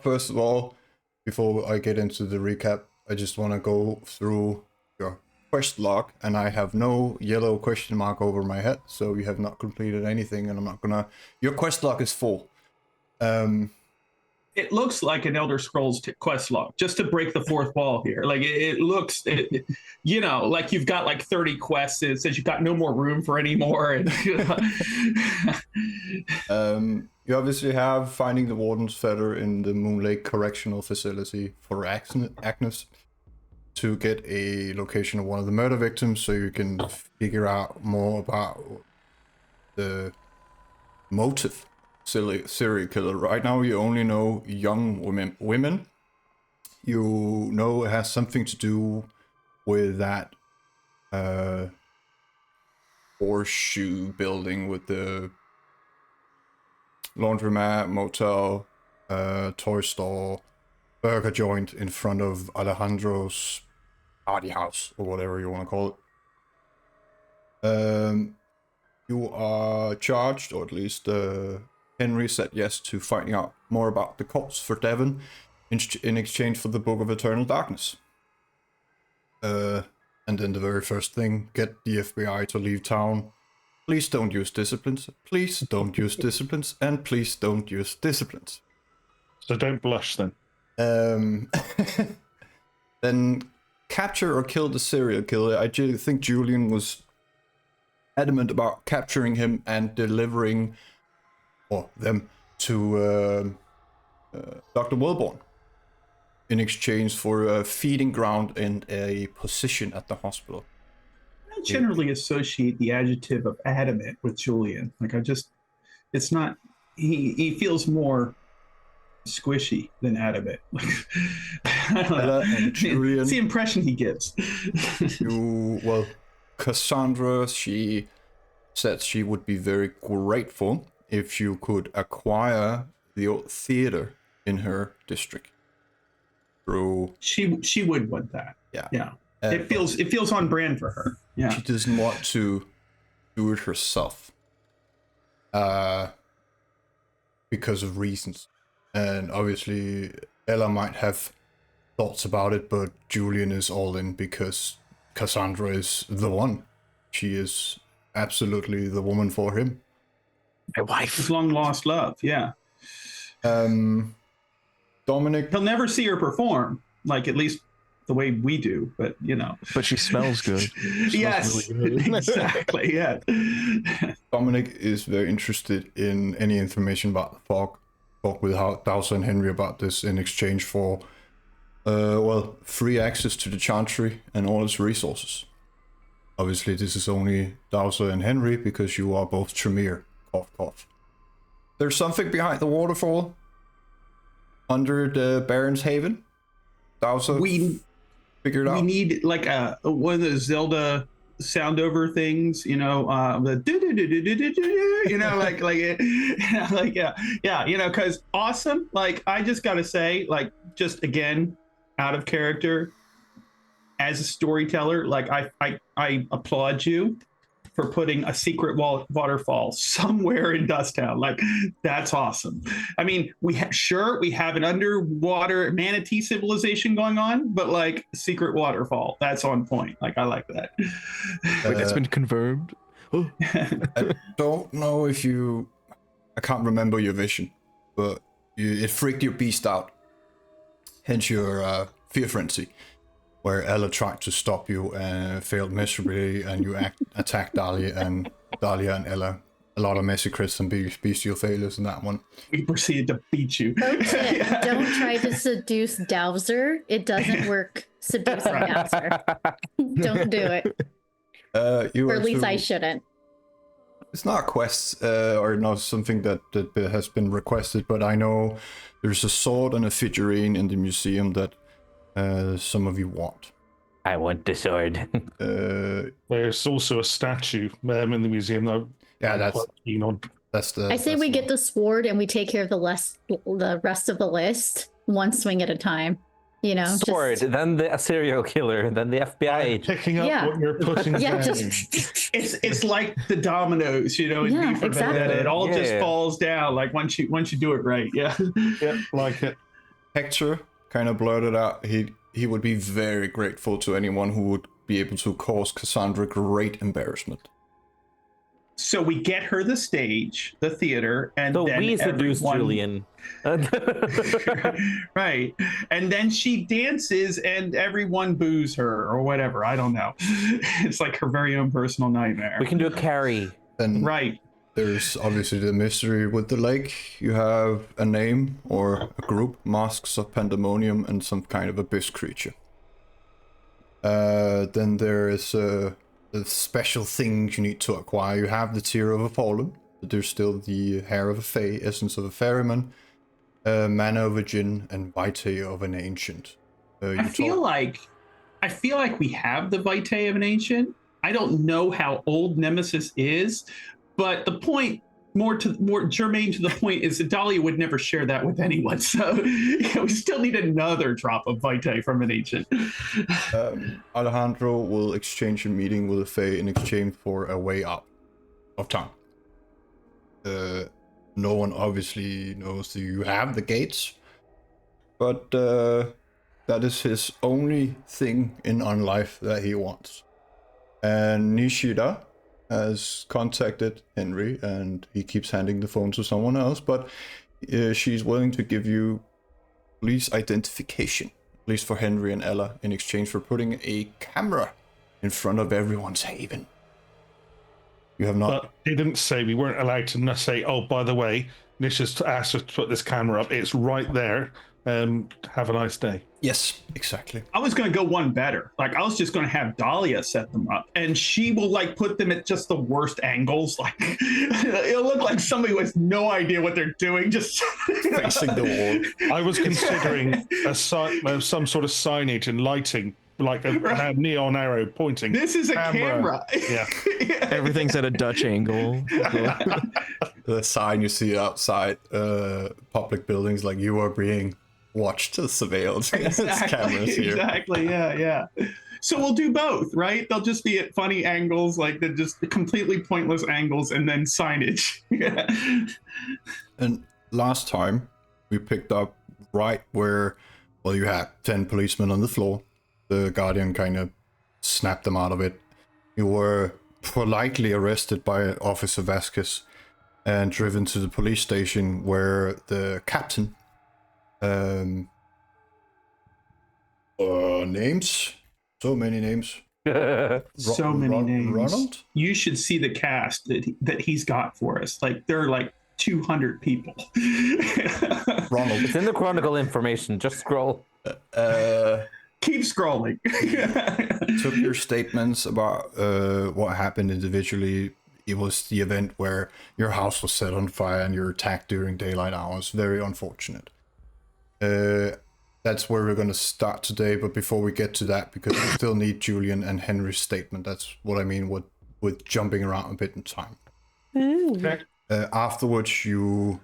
First of all, before I get into the recap, I just want to go through your quest log, and I have no yellow question mark over my head, so you have not completed anything, and I'm not gonna... Your quest log is full. It looks like an Elder Scrolls quest log, just to break the fourth wall here. Like it looks, you know, like you've got like 30 quests. It says you've got no more room for any more. And, you obviously have finding the Warden's Feather in the Moon Lake Correctional Facility for Agnes to get a location of one of the murder victims, so you can figure out more about the motive. Serial killer. Right now you only know young women. You know it has something to do with that horseshoe building with the laundromat, motel, toy store, burger joint in front of Alejandro's party house, or whatever you want to call it. You are charged, or at least Henry said yes to finding out more about the cause for Devon in exchange for the Book of Eternal Darkness. And then the very first thing, get the FBI to leave town. Please don't use disciplines. Please don't use disciplines. And please don't use disciplines. So don't blush then. Then capture or kill the serial killer. I think Julian was adamant about capturing him and delivering them to Dr. Wilborn in exchange for a feeding ground and a position at the hospital. I generally associate the adjective of adamant with Julian. Like it's not, he feels more squishy than adamant. I don't know. Julian, it's the impression he gives. Cassandra, she said she would be very grateful if you could acquire the old theater in her district. Through she would want that. Yeah. It feels on brand for her. Yeah. She doesn't want to do it herself. Because of reasons. And obviously Ella might have thoughts about it, but Julian is all in because Cassandra is the one. She is absolutely the woman for him. My wife. His long lost love, yeah. Dominic. He'll never see her perform, like at least the way we do, but you know. But she smells good. Yes, really good. Exactly, yeah. Dominic is very interested in any information about the fog. Talk with Dowser and Henry about this in exchange for, free access to the Chantry and all its resources. Obviously, this is only Dowser and Henry because you are both Tremere. Cough, cough. There's something behind the waterfall under the Baron's Haven. Dowser, figured out. We need like one of those Zelda sound over things, you know, the you know, like yeah, you know, because awesome. Like I just gotta say, like just again, out of character as a storyteller, like I applaud you for putting a secret waterfall somewhere in Dusktown. Like that's awesome. I mean, we have an underwater manatee civilization going on, but like secret waterfall, that's on point. Like I like that. Wait, that's been confirmed. I don't know if I can't remember your vision, but it freaked your beast out. Hence your fear frenzy, where Ella tried to stop you and failed miserably, and you attacked Dahlia and Ella. A lot of messy crits and bestial failures in that one. We proceeded to beat you. Don't try to seduce Dowser. It doesn't work seducing Dowser. Don't do it. Or at least I shouldn't. It's not quests or not something that has been requested, but I know there's a sword and a figurine in the museum that some of you want. I want the sword. There's also a statue in the museum that I'm quite keen on. I say we get the sword and we take care of the rest of the list, one swing at a time. You know, Sword, then the serial killer, then the FBI agent. Picking up what you're putting down. It's like the dominoes, you know, in V for Vendetta. It all just falls down like once you do it right. Yeah. Yeah, like it. Hector kind of blurted out he would be very grateful to anyone who would be able to cause Cassandra great embarrassment. So we get her the stage, the theater, and so then we seduce Julian. Right. And then she dances and everyone boos her or whatever. I don't know. It's like her very own personal nightmare. We can do a carry. And right. There's obviously the mystery with the lake. You have a name or a group, Masks of Pandemonium, and some kind of abyss creature. Then there is the special things you need to acquire. You have the Tear of a Fallen, but there's still the Hair of a Fae, Essence of a Ferryman, Mana of a Djinn, and Vitae of an Ancient. I feel like we have the Vitae of an Ancient. I don't know how old Nemesis is, but the point, more germane to the point, is that Dahlia would never share that with anyone. So we still need another drop of Vitae from an Ancient. Alejandro will exchange a meeting with a Fae in exchange for a way out of town. No one obviously knows that you have the gates, but that is his only thing in on life that he wants. And Nishida has contacted Henry, and he keeps handing the phone to someone else, but she's willing to give you police identification, at least for Henry and Ella, in exchange for putting a camera in front of everyone's haven. You have not... But they didn't say, we weren't allowed to say, oh, by the way, Nisha's asked us to put this camera up. It's right there. Have a nice day. Yes, exactly. I was going to go one better. Like, I was just going to have Dahlia set them up, and she will like put them at just the worst angles. Like, it'll look like somebody who has no idea what they're doing, just facing the wall. I was considering some sort of signage and lighting, like a neon arrow pointing. This is a camera. Yeah. Everything's at a Dutch angle. The sign you see outside public buildings, like, you are being watched, surveilled. Exactly, cameras here. Exactly. Yeah. So we'll do both, right? They'll just be at funny angles, like they're just completely pointless angles, and then signage. And last time we picked up right where, well, you had 10 policemen on the floor. The Guardian kind of snapped them out of it. You were politely arrested by Officer Vasquez and driven to the police station where the captain, names, so many names. So many names. Ronald? You should see the cast that he's got for us. Like, they're like 200 people. Ronald. It's in the Chronicle information. Just scroll. Keep scrolling. Took your statements about what happened individually. It was the event where your house was set on fire and you were attacked during daylight hours. Very unfortunate. That's where we're going to start today. But before we get to that, because we still need Julian and Henry's statement. That's what I mean with jumping around a bit in time. Okay. Afterwards, you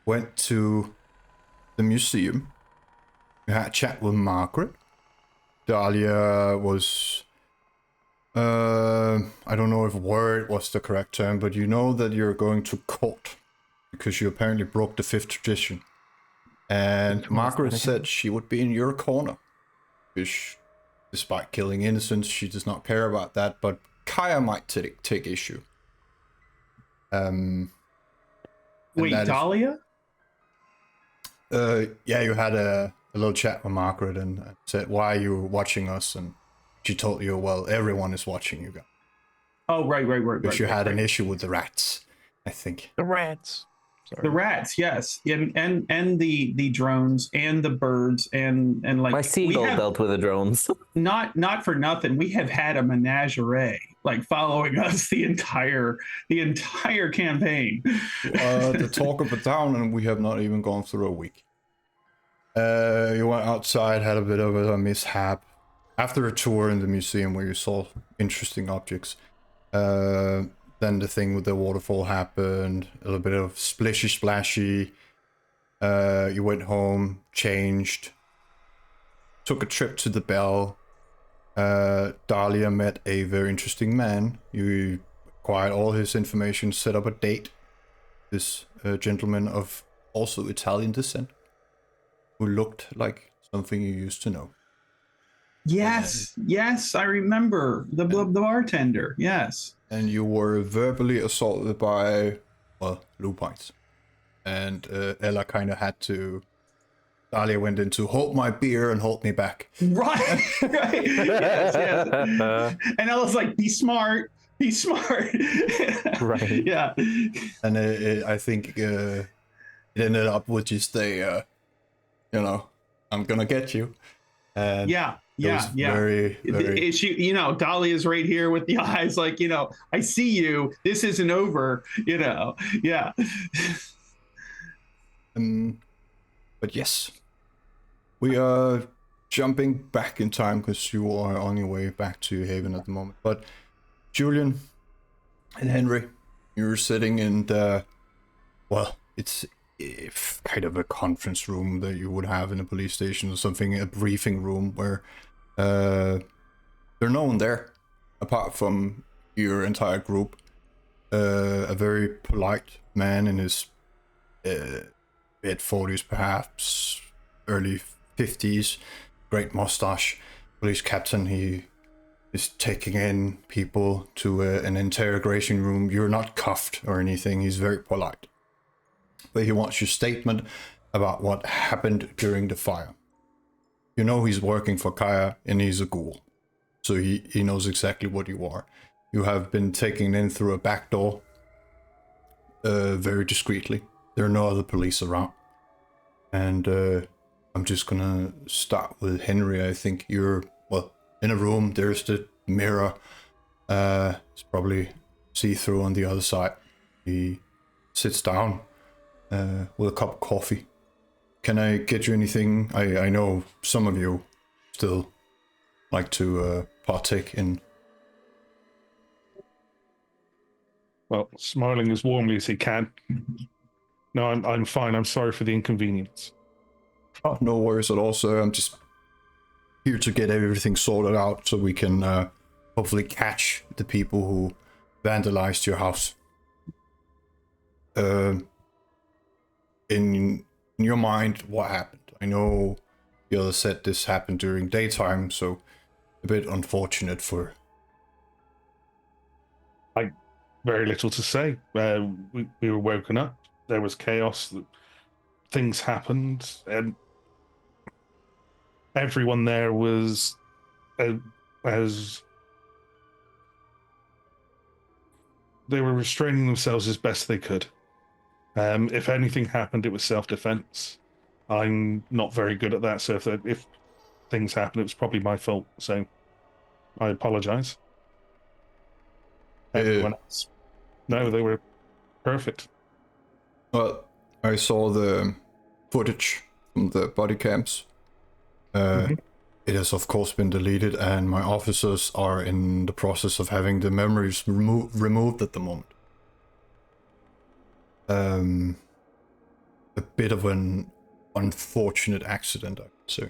went to the museum. You had a chat with Margaret. Dahlia was... I don't know if word was the correct term, but you know that you're going to court because you apparently broke the 5th tradition. And Margaret said she would be in your corner, because despite killing innocents, she does not care about that, but Kaya might take issue. Wait, Dahlia? Yeah, you had a little chat with Margaret and said, why are you watching us? And she told you, well, everyone is watching you guys. Oh, right. Because you had an issue with the rats, I think. The rats. Sorry. The rats, yes, and the drones and the birds and like my seagull dealt with the drones. Not for nothing. We have had a menagerie like following us the entire campaign. The talk of the town, and we have not even gone through a week. You went outside, had a bit of a mishap after a tour in the museum where you saw interesting objects. Then the thing with the waterfall happened, a little bit of splashy. You went home, changed, took a trip to the Bell. Dahlia met a very interesting man. You acquired all his information, set up a date. This gentleman of also Italian descent, who looked like something you used to know. Yes, I remember the bartender. Yes. And you were verbally assaulted by, well, lupines. And Ella kind of had to. Dahlia went into hold my beer and hold me back. Right. Yes. And I was like, be smart. Right. Yeah. And I think it ended up with just a, I'm gonna get you. And Yeah. Very, very... She, Dahlia's right here with the eyes, like, I see you. This isn't over. Yeah. But yes, we are jumping back in time because you are on your way back to Haven at the moment. But Julian and Henry, you're sitting in the, well, it's kind of a conference room that you would have in a police station or something, a briefing room where there's no one there apart from your entire group. A very polite man in his mid-40s, perhaps early 50s, great mustache, police captain. He is taking in people to an interrogation room. You're not cuffed or anything. He's very polite, but he wants your statement about what happened during the fire. You know he's working for Kaya and he's a ghoul, so he knows exactly what you are. You have been taken in through a back door, very discreetly. There are no other police around. And I'm just gonna start with Henry. I think you're, well, in a room. There's the mirror. It's probably see-through on the other side. He sits down with a cup of coffee. Can I get you anything? I know some of you still like to partake in. Well, smiling as warmly as he can. No, I'm fine. I'm sorry for the inconvenience. Oh, no worries at all, sir. I'm just here to get everything sorted out so we can hopefully catch the people who vandalized your house. In your mind, what happened? I know the other said this happened during daytime, so a bit unfortunate for... Very little to say. We were woken up. There was chaos. Things happened, and everyone there was as they were restraining themselves as best they could. If anything happened, it was self-defense. I'm not very good at that, so if things happened, it was probably my fault. So I apologize. Everyone else, no, they were perfect. Well, I saw the footage from the body cams. It has of course been deleted, and my officers are in the process of having the memories removed at the moment. A bit of an unfortunate accident, I would say.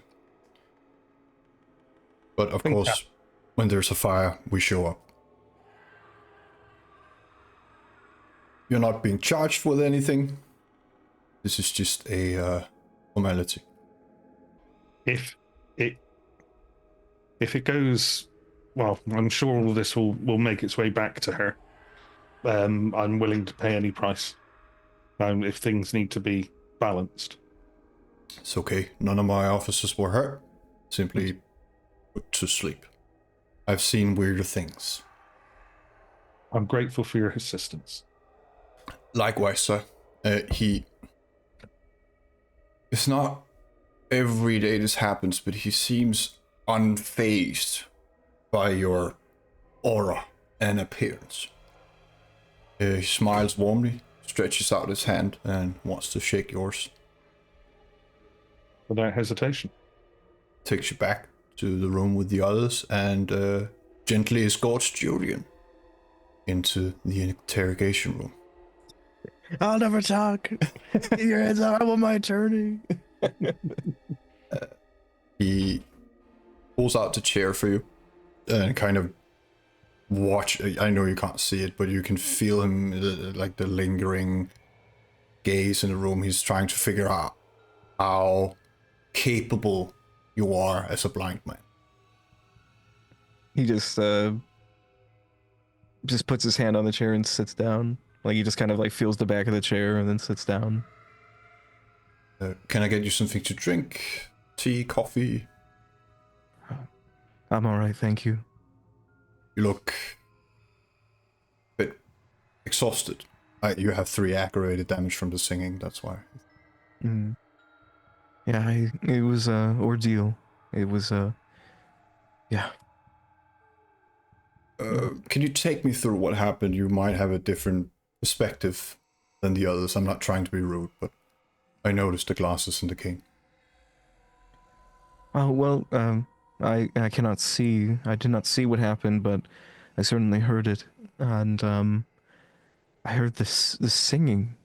But of course, when there's a fire, we show up. You're not being charged with anything. This is just a formality. If it goes well, I'm sure all this will make its way back to her. I'm willing to pay any price. If things need to be balanced. It's okay. None of my officers were hurt. Simply put to sleep. I've seen weirder things. I'm grateful for your assistance. Likewise, sir. It's not every day this happens, but he seems unfazed by your aura and appearance. He smiles warmly, stretches out his hand, and wants to shake yours. Without hesitation. Takes you back to the room with the others and gently escorts Julian into the interrogation room. I'll never talk. Get your hands up. I want my attorney. He pulls out the chair for you and kind of watch. I know you can't see it, but you can feel him, like the lingering gaze in the room. He's trying to figure out how capable you are as a blind man. He just puts his hand on the chair and sits down. Like he just kind of like feels the back of the chair and then sits down. Can I get you something to drink? Tea, coffee? I'm all right, thank you. You look a bit exhausted. You have 3 aggravated damage from the singing, that's why. Mm. Yeah, it was a ordeal. It was yeah. Can you take me through what happened? You might have a different perspective than the others. I'm not trying to be rude, but I noticed the glasses in the king. Oh well, I cannot see. I did not see what happened, but I certainly heard it, and I heard this singing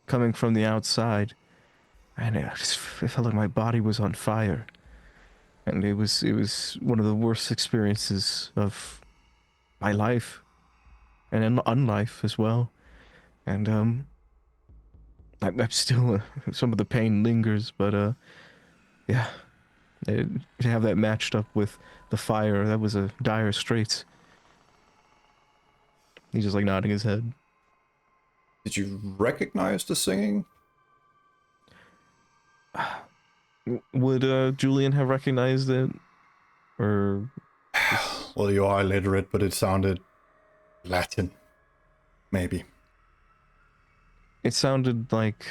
coming from the outside, and it felt like my body was on fire, and it was one of the worst experiences of my life, and in unlife as well, and I'm still some of the pain lingers, but yeah. To have that matched up with the fire, that was a dire straits. He's just like nodding his head. Did you recognize the singing? Would Julian have recognized it? Or... Well, you are illiterate, but it sounded Latin. Maybe. It sounded like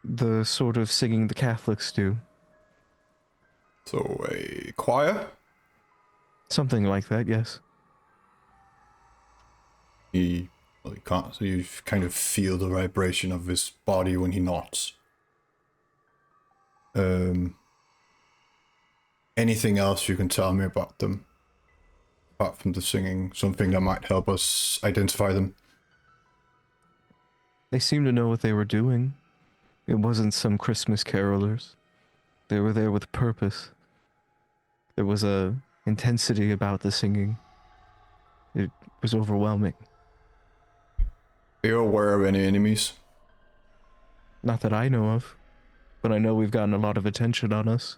the sort of singing the Catholics do. So, a choir? Something like that, yes. He can't, so you kind of feel the vibration of his body when he nods. Anything else you can tell me about them? Apart from the singing, something that might help us identify them? They seemed to know what they were doing. It wasn't some Christmas carolers. They were there with purpose. There was a intensity about the singing. It was overwhelming. Are you aware of any enemies? Not that I know of, but I know we've gotten a lot of attention on us.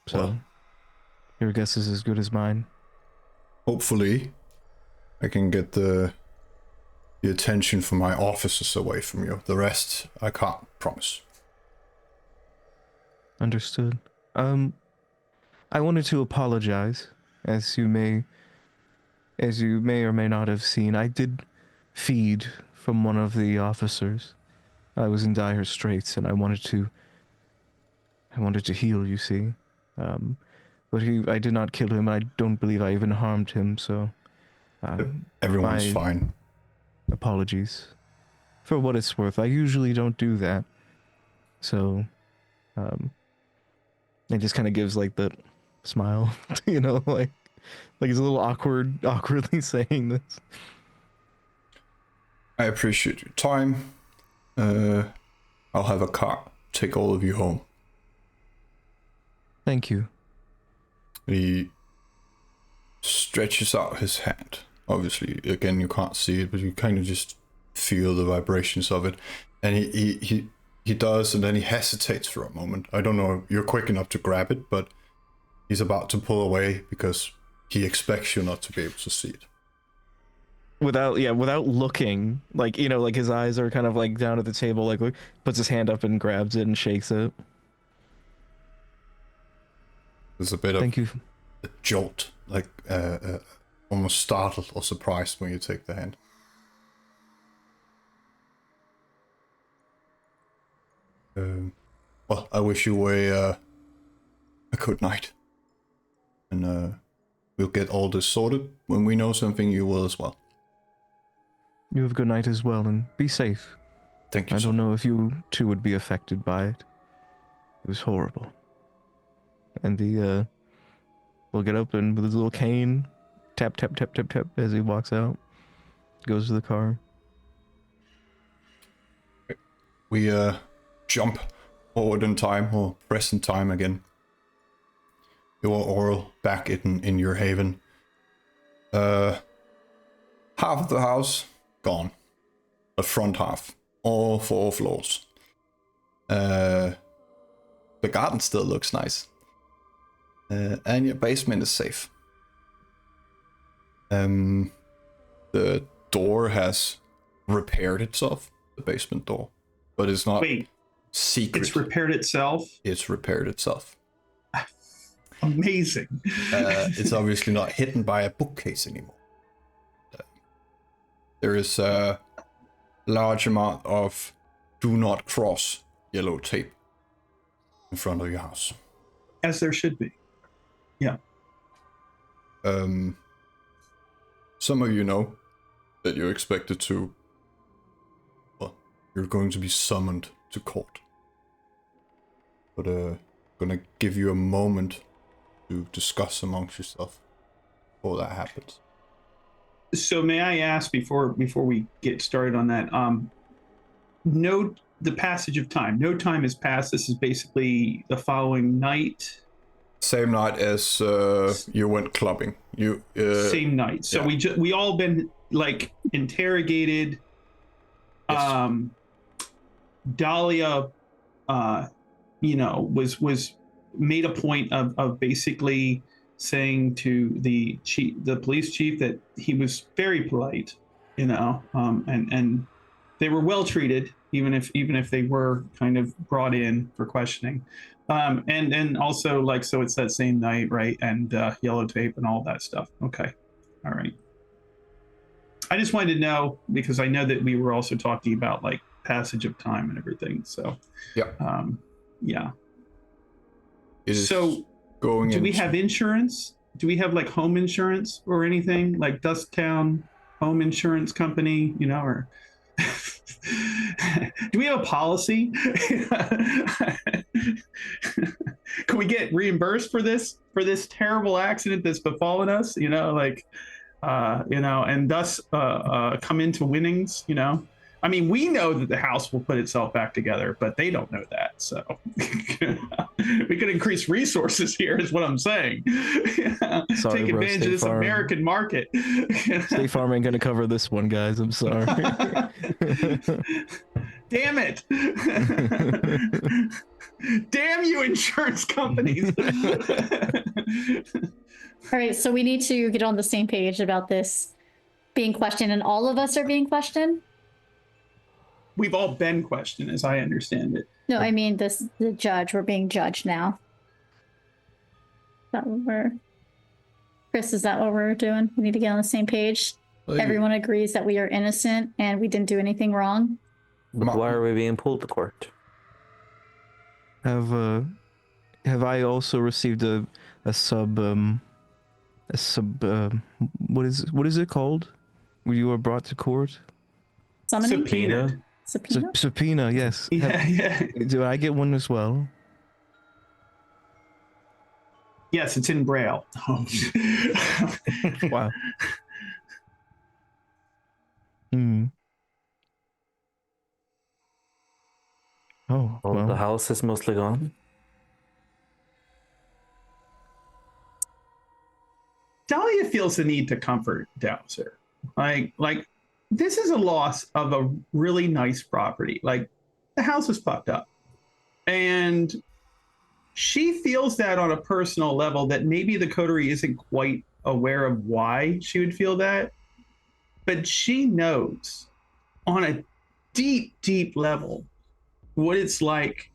So, Well, your guess is as good as mine. hopefully, I can get the attention from my officers away from you. The rest, I can't promise. Understood. I wanted to apologize, as you may or may not have seen. I did feed from one of the officers. I was in dire straits, and I wanted to heal, you see. But I did not kill him. I don't believe I even harmed him, so... Everyone's fine. Apologies. For what it's worth, I usually don't do that. So, it just kind of gives, like, the smile, you know, like it's a little awkwardly saying this. I appreciate your time. I'll have a car take all of you home. Thank you. He stretches out his hand. Obviously, again, you can't see it, but you kind of just feel the vibrations of it. And he does, and then he hesitates for a moment. I don't know if you're quick enough to grab it, but he's about to pull away because he expects you not to be able to see it. Without looking, like, you know, like his eyes are kind of like down at the table, like puts his hand up and grabs it and shakes it. There's a bit of Thank you. A jolt, like almost startled or surprised when you take the hand. Well, I wish you a good night, and we'll get all this sorted. When we know something, you will as well. You have a good night as well, and be safe. Thank you. I don't know if you too would be affected by it. It was horrible. And will get up and with his little cane, tap, tap, tap, tap, tap, as he walks out. Goes to the car. We jump forward in time, or present time again. You are all back in your haven. Half of the house gone. The front half, all 4 floors. The garden still looks nice. And your basement is safe. The door has repaired itself, the basement door, but it's not secret. It's repaired itself? It's repaired itself. Amazing. It's obviously not hidden by a bookcase anymore. There is a large amount of do not cross yellow tape in front of your house. As there should be. Yeah. Some of you know that you're expected to, well, you're going to be summoned to court. But gonna give you a moment to discuss amongst yourself before that happens. So may I ask before we get started on that, the passage of time. No time has passed. This is basically the following night. Same night as you went clubbing. Same night. So yeah. we all been like interrogated. Yes. Dahlia, was made a point of basically saying to the police chief, that he was very polite, and they were well treated, even if they were kind of brought in for questioning. And also, like, so it's that same night, right? And yellow tape and all that stuff. Okay. All right. I just wanted to know, because I know that we were also talking about like passage of time and everything. So, yeah. Yeah. So do we have insurance? Do we have like home insurance or anything like Dusktown Home Insurance Company, or do we have a policy? Can we get reimbursed for this terrible accident that's befallen us, and thus come into winnings, I mean, we know that the house will put itself back together, but they don't know that. So we could increase resources here, is what I'm saying. Sorry, take advantage of this American market. State Farm ain't gonna cover this one, guys. I'm sorry. Damn it. Damn you, insurance companies. All right, so we need to get on the same page about this being questioned, and all of us are being questioned. We've all been questioned, as I understand it. No, I mean the judge. We're being judged now. Chris, is that what we're doing? We need to get on the same page. Everyone agrees that we are innocent and we didn't do anything wrong. But why are we being pulled to court? Have I also received a sub what is it called when you were brought to court? Subpoena. Subpoena, yes. Yeah. Do I get one as well? Yes, it's in Braille. Oh. Wow. Oh, well. The house is mostly gone. Dahlia feels the need to comfort Dowser. Like this is a loss of a really nice property. Like, the house is fucked up. And she feels that on a personal level, that maybe the coterie isn't quite aware of why she would feel that. But she knows on a deep, deep level what it's like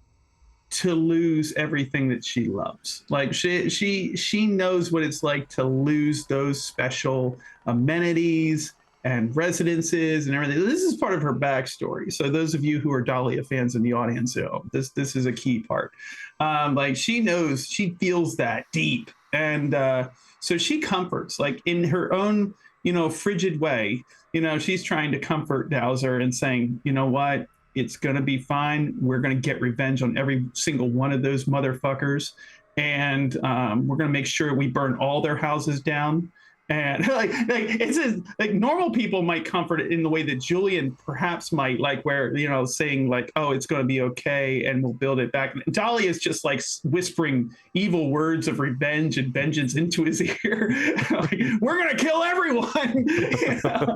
to lose everything that she loves. Like, she knows what it's like to lose those special amenities and residences and everything. This is part of her backstory. So those of you who are Dahlia fans in the audience, this is a key part. Like, she knows, she feels that deep. And so she comforts, like, in her own, frigid way. She's trying to comfort Dowser and saying, you know what? It's going to be fine. We're going to get revenge on every single one of those motherfuckers. And we're going to make sure we burn all their houses down. And like like normal people might comfort it in the way that Julian perhaps might, like where, you know, saying like, oh, it's going to be okay and we'll build it back. And Dolly is just like whispering evil words of revenge and vengeance into his ear. Like, we're going to kill everyone. You know?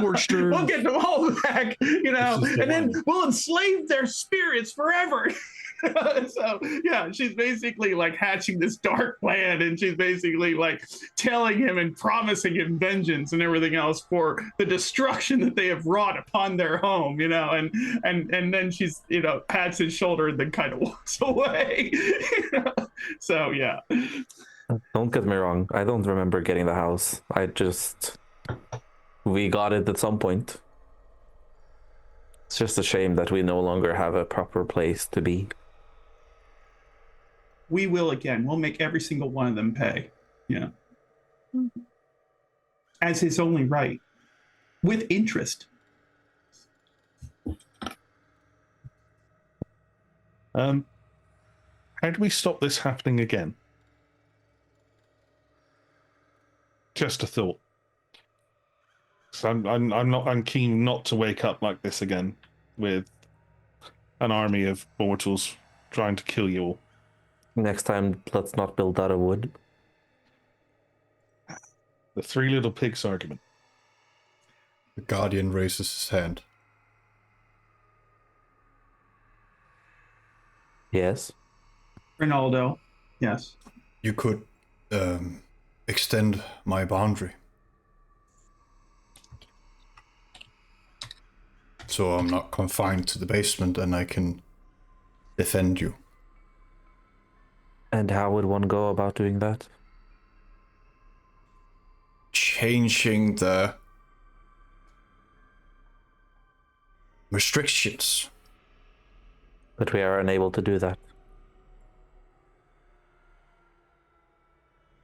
We'll get them all back, you know, and then we'll enslave their spirits forever. So yeah, she's basically like hatching this dark plan, and she's basically like telling him and promising him vengeance and everything else for the destruction that they have wrought upon their home, you know, and then she's, you know, pats his shoulder and then kind of walks away. You know? So yeah. Don't get me wrong, I don't remember getting the house. We got it at some point. It's just a shame that we no longer have a proper place to be. We will again. We'll make every single one of them pay. Yeah. As his only right. With interest. How do we stop this happening again? Just a thought. So I'm keen not to wake up like this again with an army of mortals trying to kill you all. Next time, let's not build out of wood. The three little pigs argument. The Guardian raises his hand. Yes. Ronaldo, yes. You could extend my boundary. So I'm not confined to the basement and I can defend you. And how would one go about doing that? Changing the restrictions. But we are unable to do that.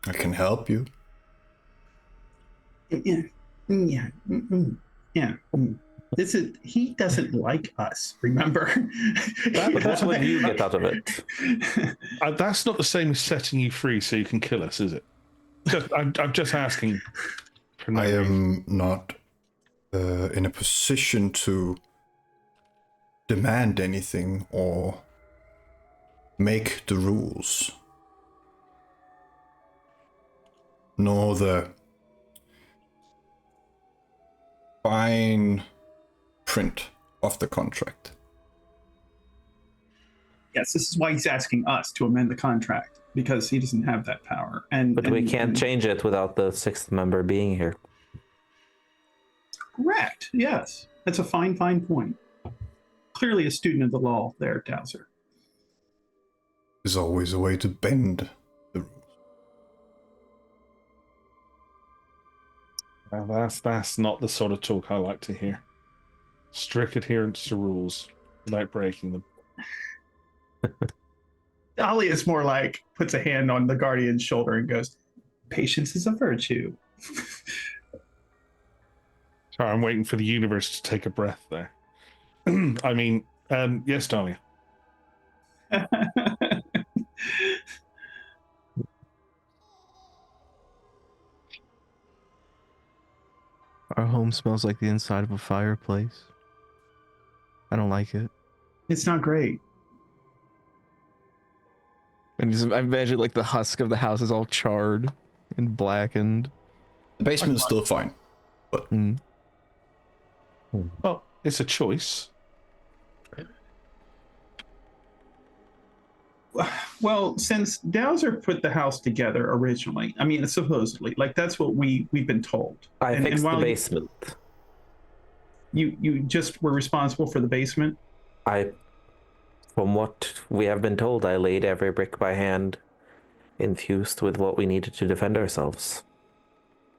I can help you. Yeah. He doesn't like us, remember? But that's what you get out of it. That's not the same as setting you free so you can kill us, is it? I'm just asking. I am not in a position to demand anything or make the rules, nor the fine print of the contract. Yes, this is why he's asking us to amend the contract, because he doesn't have that power. But we can't change it without the sixth member being here. Correct. Yes, that's a fine point. Clearly a student of the law there, Dowser. There's always a way to bend the rules. Well, that's not the sort of talk I like to hear. Strict adherence to rules without breaking them. Dolly is more like puts a hand on the Guardian's shoulder and goes, "Patience is a virtue." Sorry, I'm waiting for the universe to take a breath there. I mean, yes, Dolly. Our home smells like the inside of a fireplace. I don't like it. It's not great. And just, I imagine like the husk of the house is all charred and blackened. The basement is still fine, but Well, it's a choice. Well, since Dowser put the house together originally, I mean, supposedly, like that's what we've been told. I fixed the while basement. You just were responsible for the basement? From what we have been told, I laid every brick by hand, infused with what we needed to defend ourselves.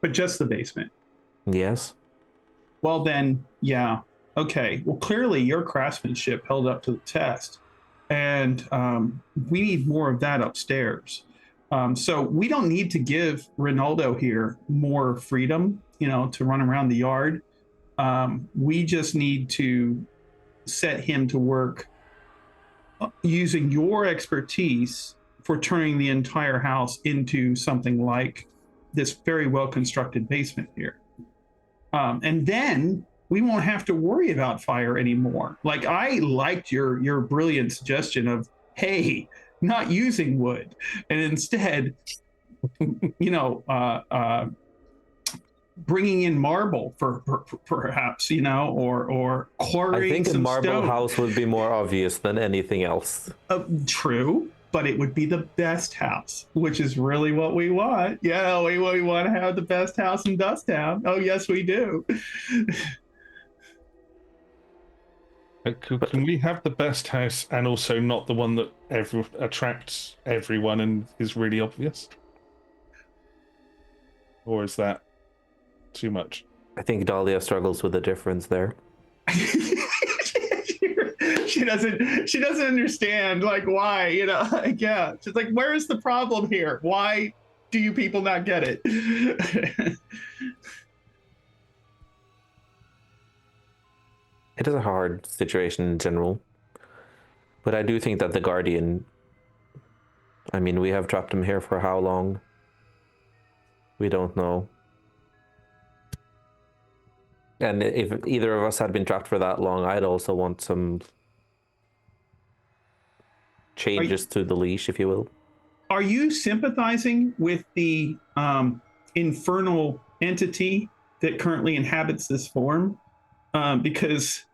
But just the basement? Yes. Well then, yeah. Okay. Well, clearly your craftsmanship held up to the test. And we need more of that upstairs. So we don't need to give Ronaldo here more freedom, you know, to run around the yard. We just need to set him to work using your expertise for turning the entire house into something like this very well constructed basement here. And then we won't have to worry about fire anymore. Like, I liked your brilliant suggestion of, hey, not using wood, and instead, bringing in marble for perhaps, or quarrying I think a some marble stone. house would be more obvious than anything else. True, but it would be the best house, which is really what we want. Yeah, we want to have the best house in Dusktown. Oh, yes, we do. Can we have the best house and also not the one that attracts everyone and is really obvious? Or is that too much? I think Dahlia struggles with the difference there. She doesn't understand, like, why, yeah. She's like, where is the problem here? Why do you people not get it? It is a hard situation in general. But I do think that the Guardian... I mean, we have trapped him here for how long? We don't know. And if either of us had been trapped for that long, I'd also want some changes to the leash, if you will. Are you sympathizing with the infernal entity that currently inhabits this form? Because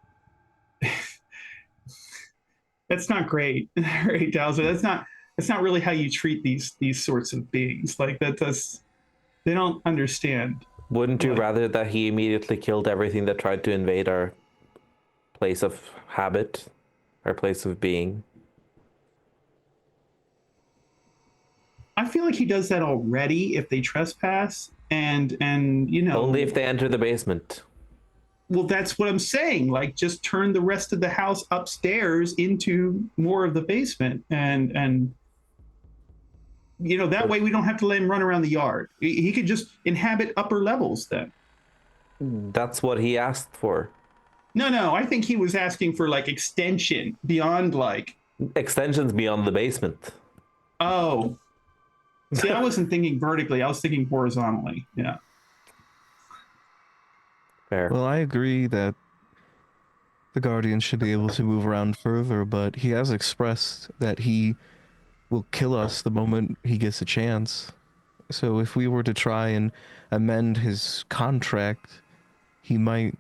that's not great, right, Dowser? That's not really how you treat these sorts of beings. Like, they don't understand. Wouldn't you rather that he immediately killed everything that tried to invade our place of habit, our place of being? I feel like he does that already if they trespass, and Only if they enter the basement. Well, that's what I'm saying. Like, just turn the rest of the house upstairs into more of the basement, and that way we don't have to let him run around the yard. He could just inhabit upper levels then. That's what he asked for. No, I think he was asking for, like, extension beyond, like... Extensions beyond the basement. Oh. See, I wasn't thinking vertically. I was thinking horizontally. Yeah. Fair. Well, I agree that the Guardian should be able to move around further, but he has expressed that he will kill us the moment he gets a chance. So if we were to try and amend his contract, he might...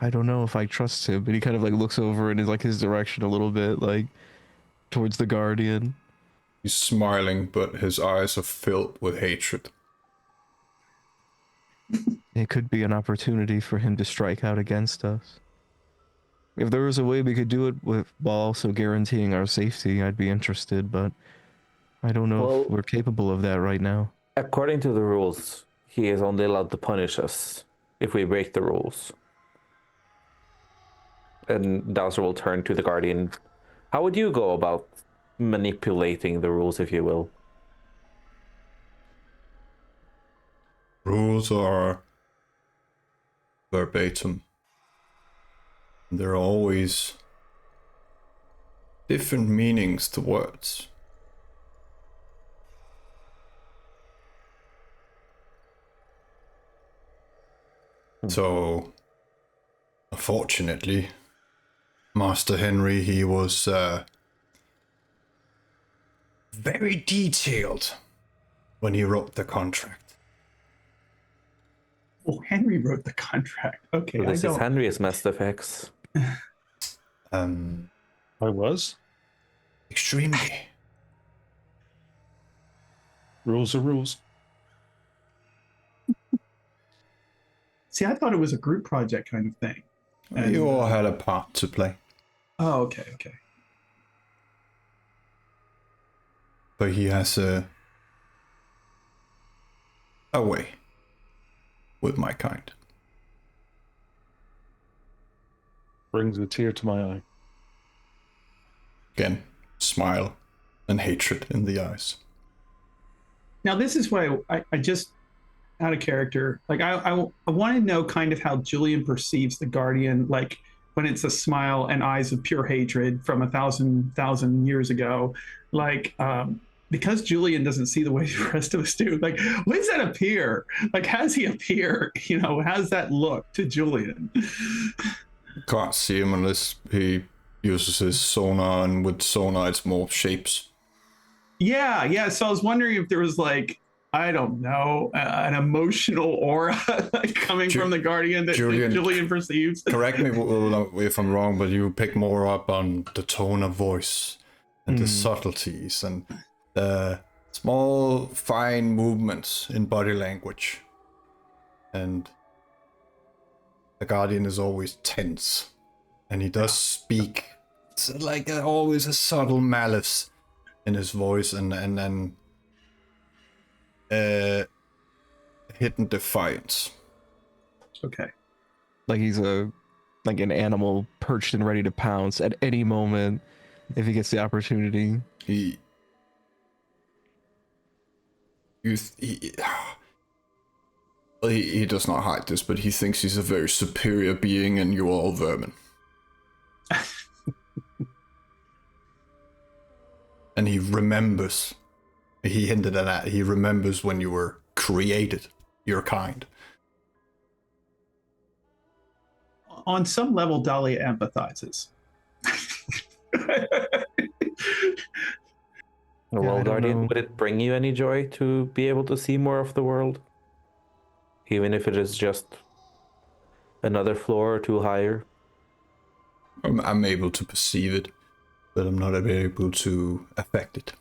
I don't know if I trust him, but he kind of, like, looks over in his direction a little bit, like, towards the Guardian. He's smiling, but his eyes are filled with hatred. It could be an opportunity for him to strike out against us. If there was a way we could do it while also guaranteeing our safety, I'd be interested, but I don't know if we're capable of that right now. According to the rules, he is only allowed to punish us if we break the rules. And Dowser will turn to the Guardian. How would you go about manipulating the rules, if you will? Rules are verbatim. There are always different meanings to words. So, unfortunately, Master Henry, he was very detailed when he wrote the contract. Oh, Henry wrote the contract. Okay, So this is Henry's Mass Effects. I was. Extremely. Rules are rules. See, I thought it was a group project kind of thing. And, You all had a part to play. Oh, okay. But he has a way with my kind. Brings a tear to my eye. Again, smile and hatred in the eyes. Now, this is why I just, out of character, like, I want to know kind of how Julian perceives the Guardian, like, when it's a smile and eyes of pure hatred from 1,000 years ago. Like, because Julian doesn't see the way the rest of us do, like, when does that appear? Like, how does he appear? You know, how does that look to Julian? Can't see him unless he uses his sonar, and with sonar it's more shapes. Yeah. So I was wondering if there was, like, I don't know, an emotional aura like coming from the Guardian that Julian perceives. Correct me if I'm wrong, but you pick more up on the tone of voice and the subtleties and the small, fine movements in body language. And the Guardian is always tense, and he does speak. It's like always a subtle malice in his voice, and then hidden defiance. Okay. Like he's like an animal perched and ready to pounce at any moment if he gets the opportunity. He does not hide this, but he thinks he's a very superior being, and you're all vermin. And he remembers. He hinted at that. He remembers when you were created, your kind. On some level, Dahlia empathizes. Well, Guardian, would it bring you any joy to be able to see more of the world? Even if it is just another floor or two higher? I'm able to perceive it, but I'm not able to affect it.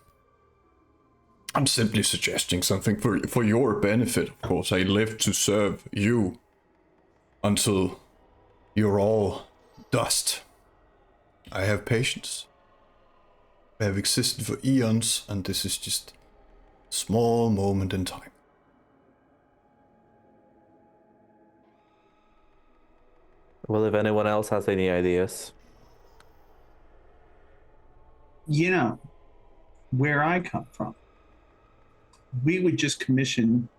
I'm simply suggesting something for your benefit, of course. I live to serve you until you're all dust. I have patience. I have existed for eons, and this is just a small moment in time. Well, if anyone else has any ideas. You know, where I come from, we would just commission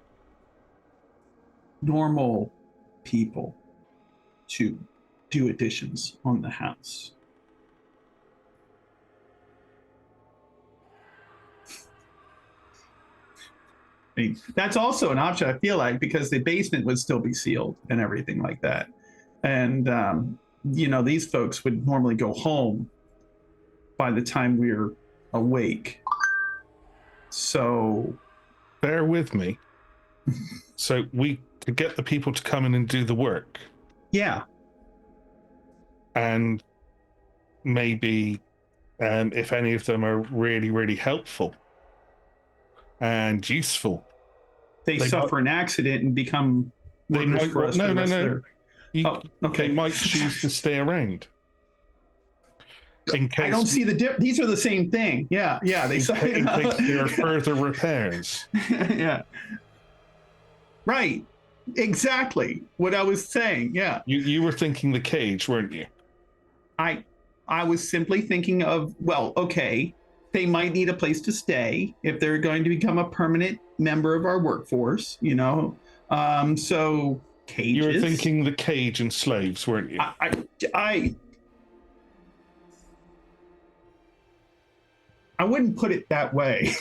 normal people to do additions on the house. I mean, that's also an option, I feel like, because the basement would still be sealed and everything like that. And, you know, these folks would normally go home by the time we're awake. So bear with me. So we could get the people to come in and do the work. Yeah. And maybe if any of them are really, really helpful and useful, they suffer an accident and become workers for us. No. Okay. They might choose to stay around. In case, I don't see the dip. These are the same thing. Yeah. They in case there are further repairs. Yeah. Right. Exactly what I was saying. Yeah. You were thinking the cage, weren't you? I was simply thinking of, well, okay, they might need a place to stay if they're going to become a permanent member of our workforce, you know. So cages. You were thinking the cage and slaves, weren't you? I wouldn't put it that way.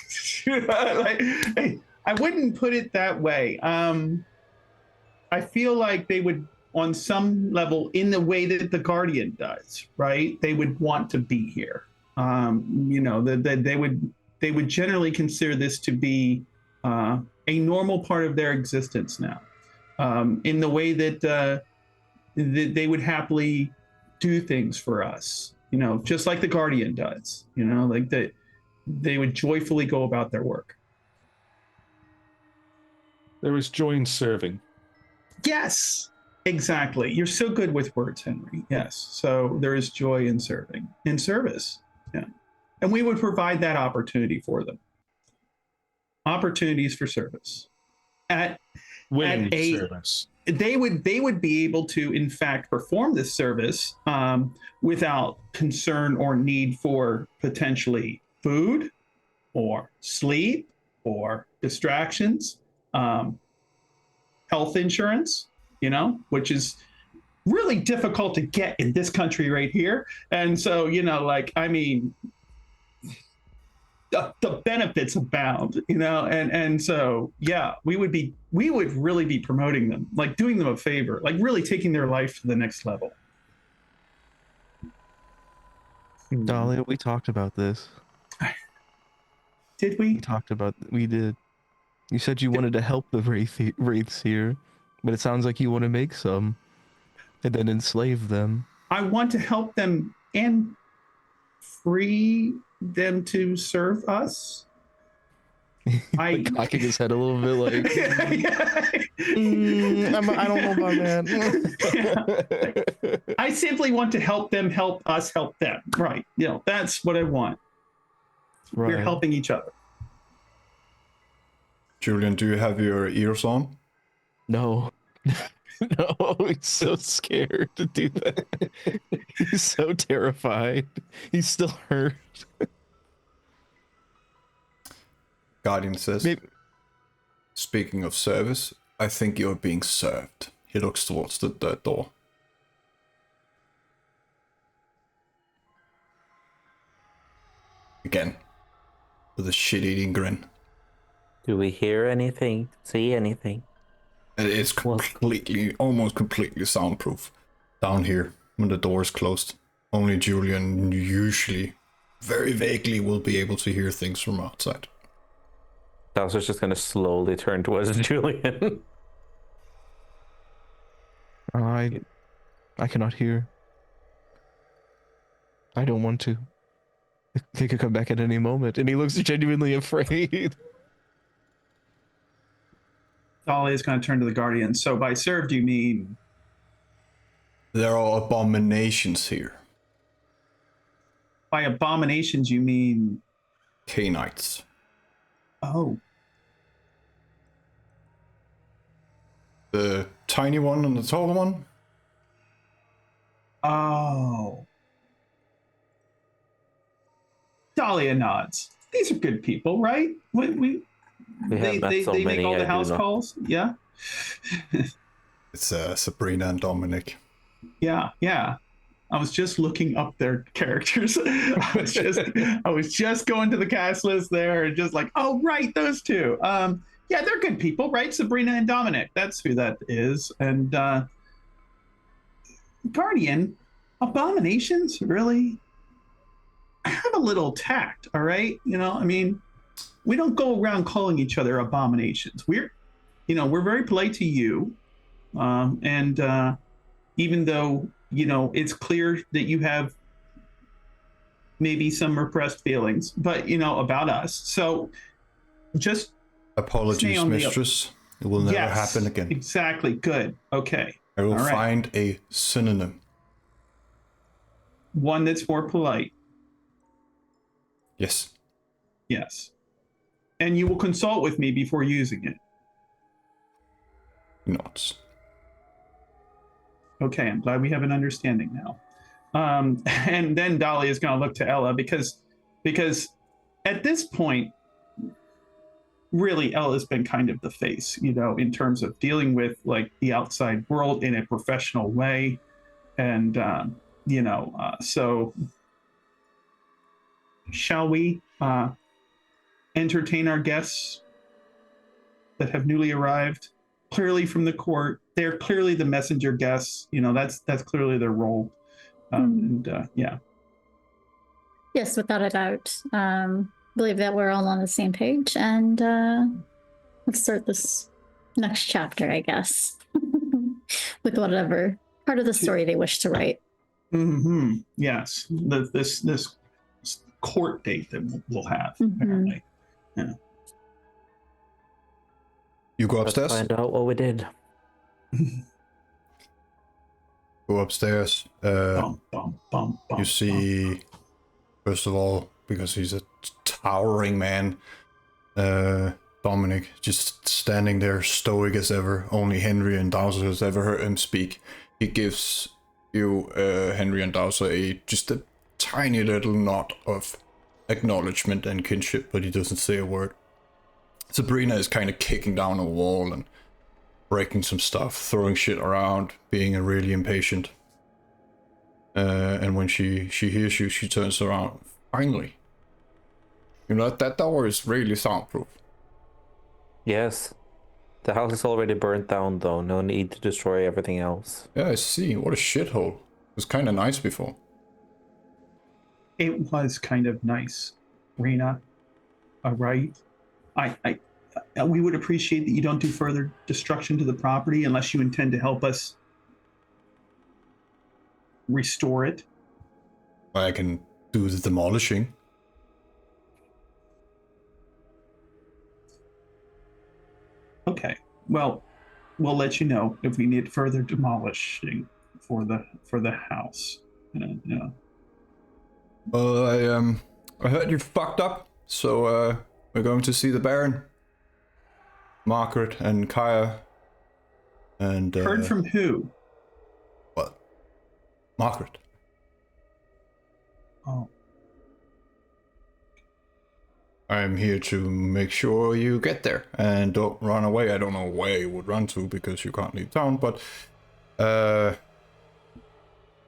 I wouldn't put it that way. I feel like they would, on some level, in the way that the Guardian does, right? They would want to be here. You know, they would generally consider this to be a normal part of their existence now. In the way that they would happily do things for us, you know, just like the Guardian does, you know, like that. They would joyfully go about their work. There is joy in serving. Yes, exactly. You're so good with words, Henry. Yes. So there is joy in serving, in service. Yeah. And we would provide that opportunity for them. Opportunities for service. Service. They would be able to, in fact, perform this service without concern or need for potentially food or sleep or distractions, health insurance, you know, which is really difficult to get in this country right here. And so, you know, like, I mean, the benefits abound, you know, and so yeah, we would really be promoting them, like doing them a favor, like really taking their life to the next level. Dahlia, we talked about this. Did we? We did. You said you wanted to help the wraiths here, but it sounds like you want to make some and then enslave them. I want to help them and free them to serve us. Cocking his head a little bit like, I don't know about that. I simply want to help them, help us, help them. Right. You know, that's what I want. Right. We're helping each other. Julian, do you have your ears on? No. No, he's so scared to do that. He's so terrified. He's still hurt. Guardian says, Speaking of service, I think you're being served. He looks towards the door. Again, with a shit-eating grin. Do we hear anything? See anything? It is almost completely soundproof down here when the door is closed. Only Julian usually, very vaguely, will be able to hear things from outside. Dowser's just going to slowly turn towards Julian. I cannot hear. I don't want to. They could come back at any moment, and he looks genuinely afraid. Dahlia is going to turn to the Guardian. So by served, you mean? There are abominations here. By abominations, you mean? Canites. Oh. The tiny one and the taller one? Oh. Dahlia nods. These are good people, right? They make all the house calls. Yeah. It's Sabrina and Dominic. Yeah. I was just looking up their characters. I was just going to the cast list there and just like, oh right, those two. Yeah, they're good people, right? Sabrina and Dominic. That's who that is. And Guardian, abominations, really? Have a little tact, all right? You know, I mean, we don't go around calling each other abominations. We're very polite to you. And even though, you know, it's clear that you have maybe some repressed feelings, but, you know, about us. So just apologies, mistress. It will never happen again. Exactly. Good. Okay. I will find a synonym. One that's more polite. Yes. Yes. And you will consult with me before using it. Nods. Okay, I'm glad we have an understanding now. And then Dahlia is going to look to Ella because at this point, really, Ella's been kind of the face, you know, in terms of dealing with like the outside world in a professional way. And, so shall we entertain our guests that have newly arrived? Clearly from the court, they're clearly the messenger guests. You know, that's clearly their role. Yes, without a doubt. Believe that we're all on the same page, and let's start this next chapter, I guess, with whatever part of the story they wish to write. Mm-hmm. Yes, this court date that we'll have. Apparently, yeah. You go upstairs? Let's find out what we did. Go upstairs. You see, first of all, because he's a towering man, Dominic just standing there stoic as ever. Only Henry and Dowser has ever heard him speak. He gives you, Henry and Dowser, just a tiny little nod of acknowledgement and kinship, but he doesn't say a word. Sabrina is kind of kicking down a wall and breaking some stuff, throwing shit around, being really impatient. And when she hears you, she turns around. Finally. You know, that door is really soundproof. Yes. The house is already burnt down, though. No need to destroy everything else. Yeah, I see. What a shithole. It was kind of nice before. It was kind of nice, Rena. All right. We would appreciate that you don't do further destruction to the property unless you intend to help us restore it. I can do the demolishing. Okay. Well, we'll let you know if we need further demolishing for the house. Yeah. Well, I heard you fucked up, so we're going to see the Baron, Margaret and Kaya, and Heard from who? what? Margaret. Oh. I'm here to make sure you get there and don't run away. I don't know where you would run to because you can't leave town, but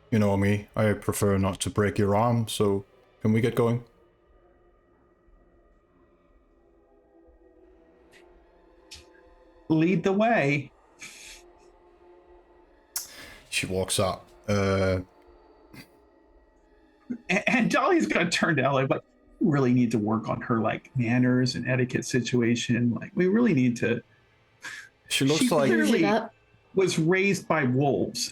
you know me, I prefer not to break your arm, so can we get going? Lead the way. She walks up. And Dolly's gonna turn to Ellie, but we really need to work on her like manners and etiquette situation. Like we really need to. She looks She like clearly- It up. Was raised by wolves.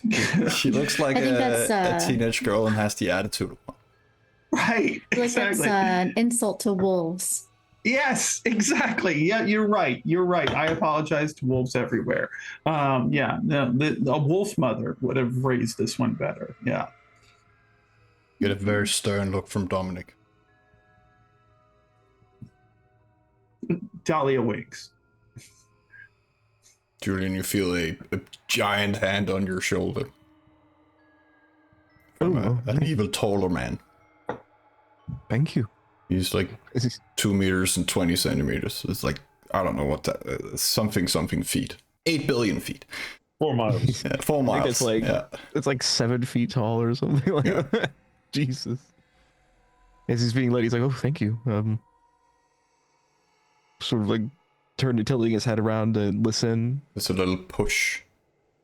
she looks like I think that's, a teenage girl and has the attitude of one. Right. I feel like Exactly. that's an insult to wolves. Yes, exactly. Yeah, you're right. You're right. I apologize to wolves everywhere. Yeah, no, a wolf mother would have raised this one better. Yeah. Get a very stern look from Dominic. Dahlia winks. Julian, you feel a giant hand on your shoulder. From an evil taller man. Thank you. He's like 2 meters and 20 centimeters. It's like, I don't know what that, something feet. 8 billion feet. 4 miles. Yeah, 4 I miles. think it's like yeah. it's like 7 feet tall or something like that. Jesus. As he's being led, he's like, "Oh, thank you." Sort of like tilting his head around to listen. There's a little push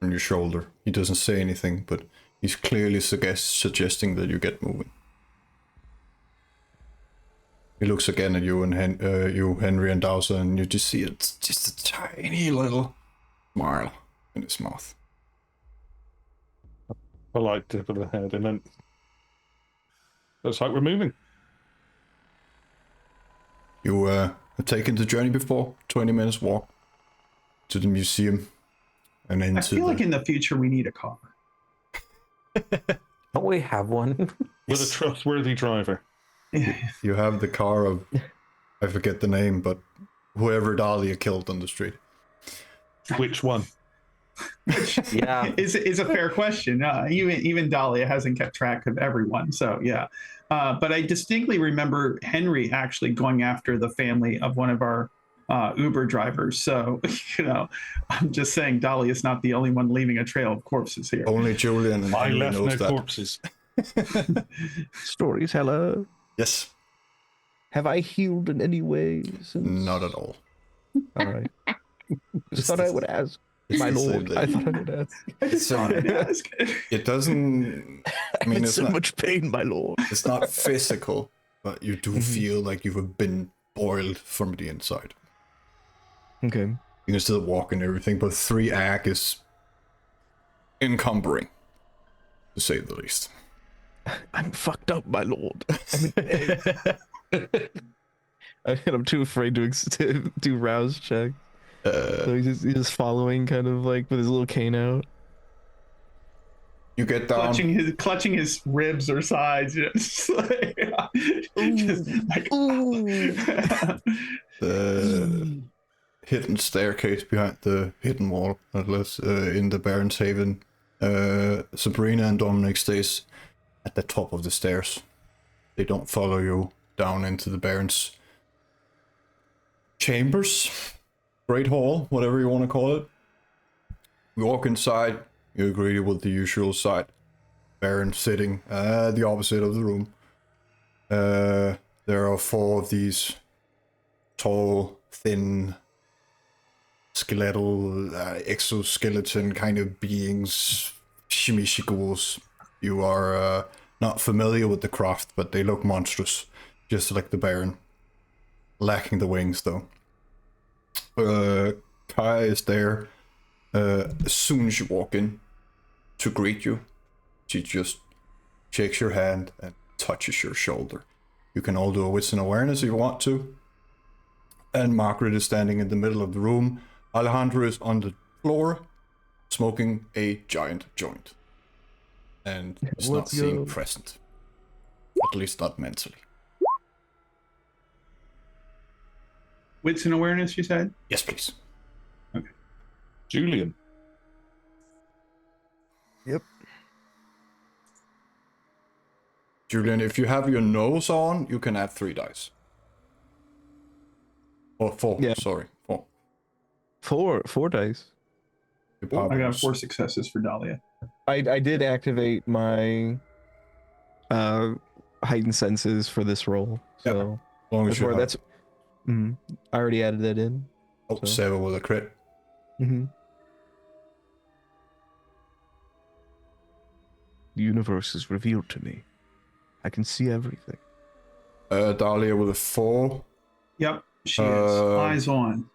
on your shoulder. He doesn't say anything, but he's clearly suggesting that you get moving. He looks again at you and Henry and Dowser, and you just see it's just a tiny little smile in his mouth. A light tip of the head, and then looks like we're moving. You have taken the journey before, 20 minutes walk to the museum and into I feel like in the future we need a car. Don't we have one? With a trustworthy driver. You have the car of, I forget the name, but whoever Dahlia killed on the street. Which one? Yeah. is a fair question. Even Dahlia hasn't kept track of everyone, so yeah. But I distinctly remember Henry actually going after the family of one of our Uber drivers. So I'm just saying Dahlia is not the only one leaving a trail of corpses here. Only Julian and I Henry left knows no that. corpses. Storyteller, Yes, have I healed in any way since? not at all. All right. Just thought I would ask, It's my the same lord. thing. I thought I would ask. I just wanted to ask. It doesn't. I mean, I'm in it's so not. much pain, my lord. It's not physical, but you do feel like you've been boiled from the inside. Okay. You can still walk and everything, but 3 ag is encumbering, to say the least. I'm fucked up, my lord. I'm too afraid to do rouse check. So he's just following, kind of like with his little cane out. You get down. clutching his ribs or sides. Just like, The hidden staircase behind the hidden wall, at least in the Baron's Haven. Sabrina and Dominic stays at the top of the stairs. They don't follow you down into the Baron's chambers, Great Hall, whatever you want to call it. You walk inside. You agree with the usual sight. Baron sitting the opposite of the room. There are 4 of these tall, thin, skeletal, exoskeleton kind of beings, shimishikuls. You are not familiar with the craft, but they look monstrous, just like the Baron. Lacking the wings, though. Kaya is there as soon as you walk in to greet you. She just shakes your hand and touches your shoulder. You can all do a wisdom awareness if you want to. And Margaret is standing in the middle of the room. Alejandro is on the floor, smoking a giant joint. And is not seen present. At least not mentally. Wits and awareness, you said? Yes, please. Okay. Julian. Yep. Julian, if you have your nose on, you can add 3 dice. Or 4, Yeah. sorry. 4. 4 dice. I got 4 successes for Dahlia. I did activate my heightened senses for this roll. So As long as you have that's I already added that in. 7 with a crit. Mm-hmm. The universe is revealed to me. I can see everything. Dahlia with a 4. Yep, she is. Eyes on.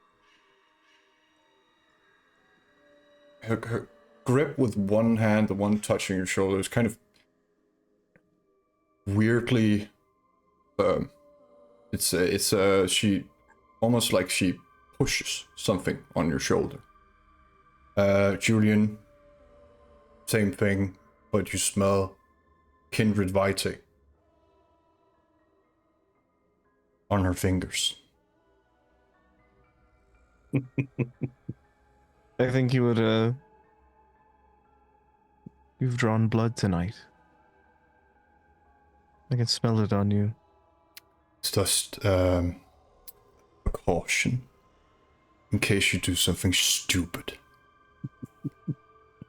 Her grip with one hand, the one touching your shoulder, is kind of weirdly. She almost like she pushes something on your shoulder. Julian, same thing, but you smell kindred vitae on her fingers. I think you would you've drawn blood tonight. I can smell it on you. It's just a caution in case you do something stupid.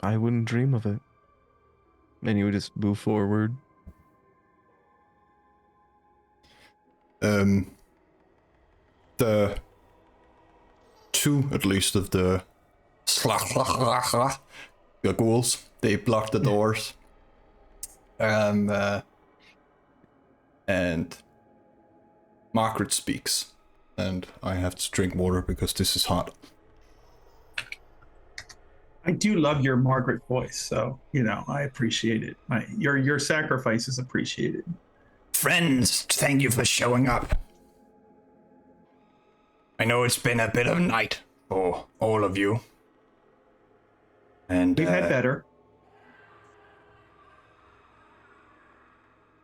I wouldn't dream of it. And you would just move forward. The 2, at least, of the ghouls, they block the doors. And Margaret speaks. And I have to drink water because this is hot. I do love your Margaret voice, so I appreciate it. Your sacrifice is appreciated. Friends, thank you for showing up. I know it's been a bit of a night for all of you. And We've had better.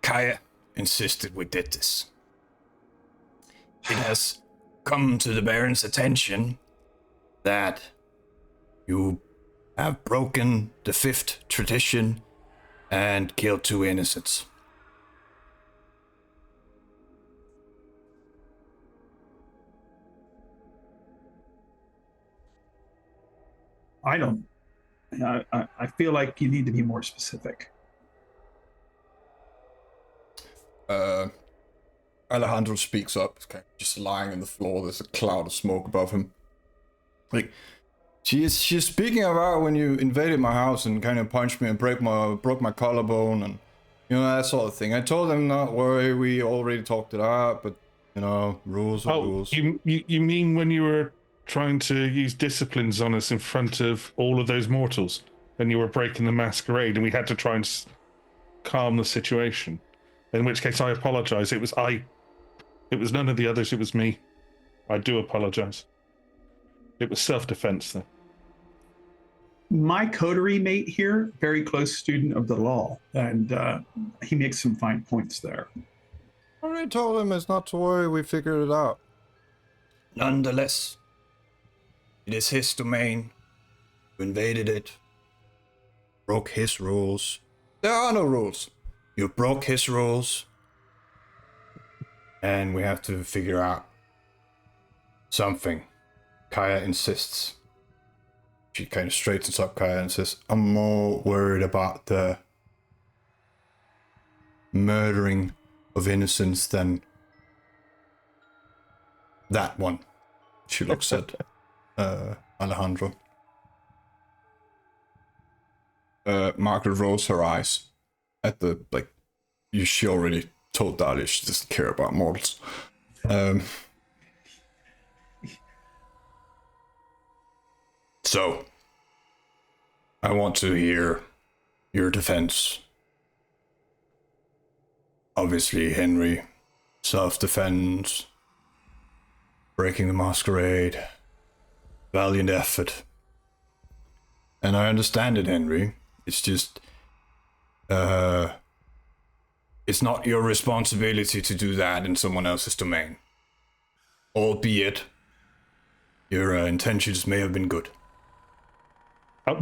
Kaya insisted we did this. It has come to the Baron's attention that you have broken the 5th tradition and killed 2 innocents. I feel like you need to be more specific. Alejandro speaks up, kind of just lying on the floor. There's a cloud of smoke above him. Like, she's speaking about when you invaded my house and kind of punched me and broke my collarbone and that sort of thing. I told them not worry, we already talked it out, but rules are rules. You mean when you were trying to use disciplines on us in front of all of those mortals, and you were breaking the masquerade, and we had to try and calm the situation? In which case, I apologize. It was none of the others. It was me. I do apologize. It was self-defense, though. My coterie mate here, very close student of the law, and he makes some fine points there. I already told him it's not to worry, we figured it out. Nonetheless, it is his domain. You invaded it. Broke his rules. There are no rules. You broke his rules. And we have to figure out something. Kaya insists. She kind of straightens up Kaya and says, I'm more worried about the murdering of innocents than That one. She looks at Alejandro. Margaret rolls her eyes at the, like, she already told Dahlia she doesn't care about mortals. So, I want to hear your defense. Obviously, Henry, self-defense, breaking the masquerade, valiant effort. And I understand it, Henry. It's just, it's not your responsibility to do that in someone else's domain. Albeit, your intentions may have been good.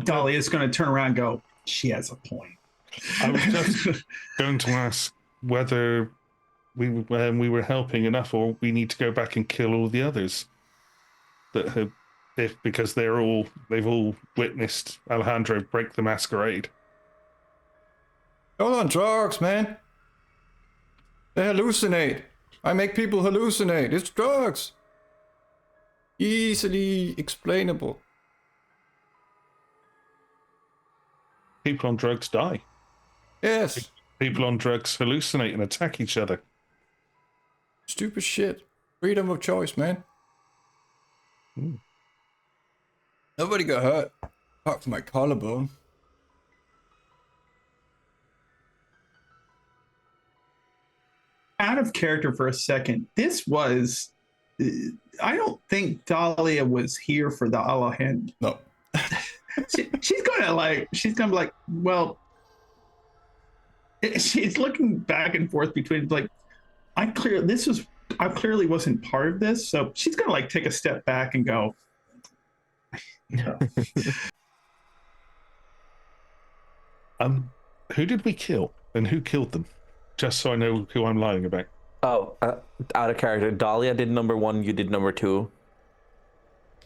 Dahlia's going to turn around and go, she has a point. I was just going to ask whether we were helping enough, or we need to go back and kill all the others that have, because they've all witnessed Alejandro break the masquerade. Hold on, drugs, man. They hallucinate. I make people hallucinate. It's drugs. Easily explainable. People on drugs die. Yes. People on drugs hallucinate and attack each other. Stupid shit. Freedom of choice, man. Nobody got hurt. Apart from my collarbone. Out of character for a second, this was, I don't think Dahlia was here for the Alejandro. No. She's gonna be like, well, she's looking back and forth between like, I clearly wasn't part of this, so she's gonna like take a step back and go, who did we kill and who killed them? Just so I know who I'm lying about. Oh, out of character. Dahlia did number 1, you did number 2.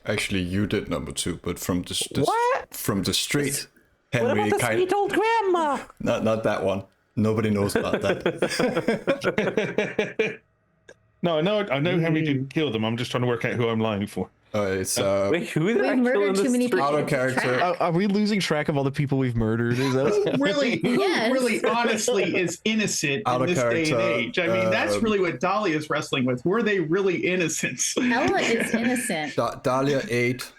Actually, you did number 2, but from the What? from the street, What Henry about the sweet old grandma? Not that one. Nobody knows about that. No, I know Henry didn't kill them. I'm just trying to work out who I'm lying for. It's Wait, who did I We've kill in murdered the too many street? people. out of character. Are we losing track of all the people we've murdered? Is that who Yes. really honestly is innocent Out in of this day and character, age? I mean, that's really what Dahlia is wrestling with. Were they really innocent? Ella is innocent. Dahlia ate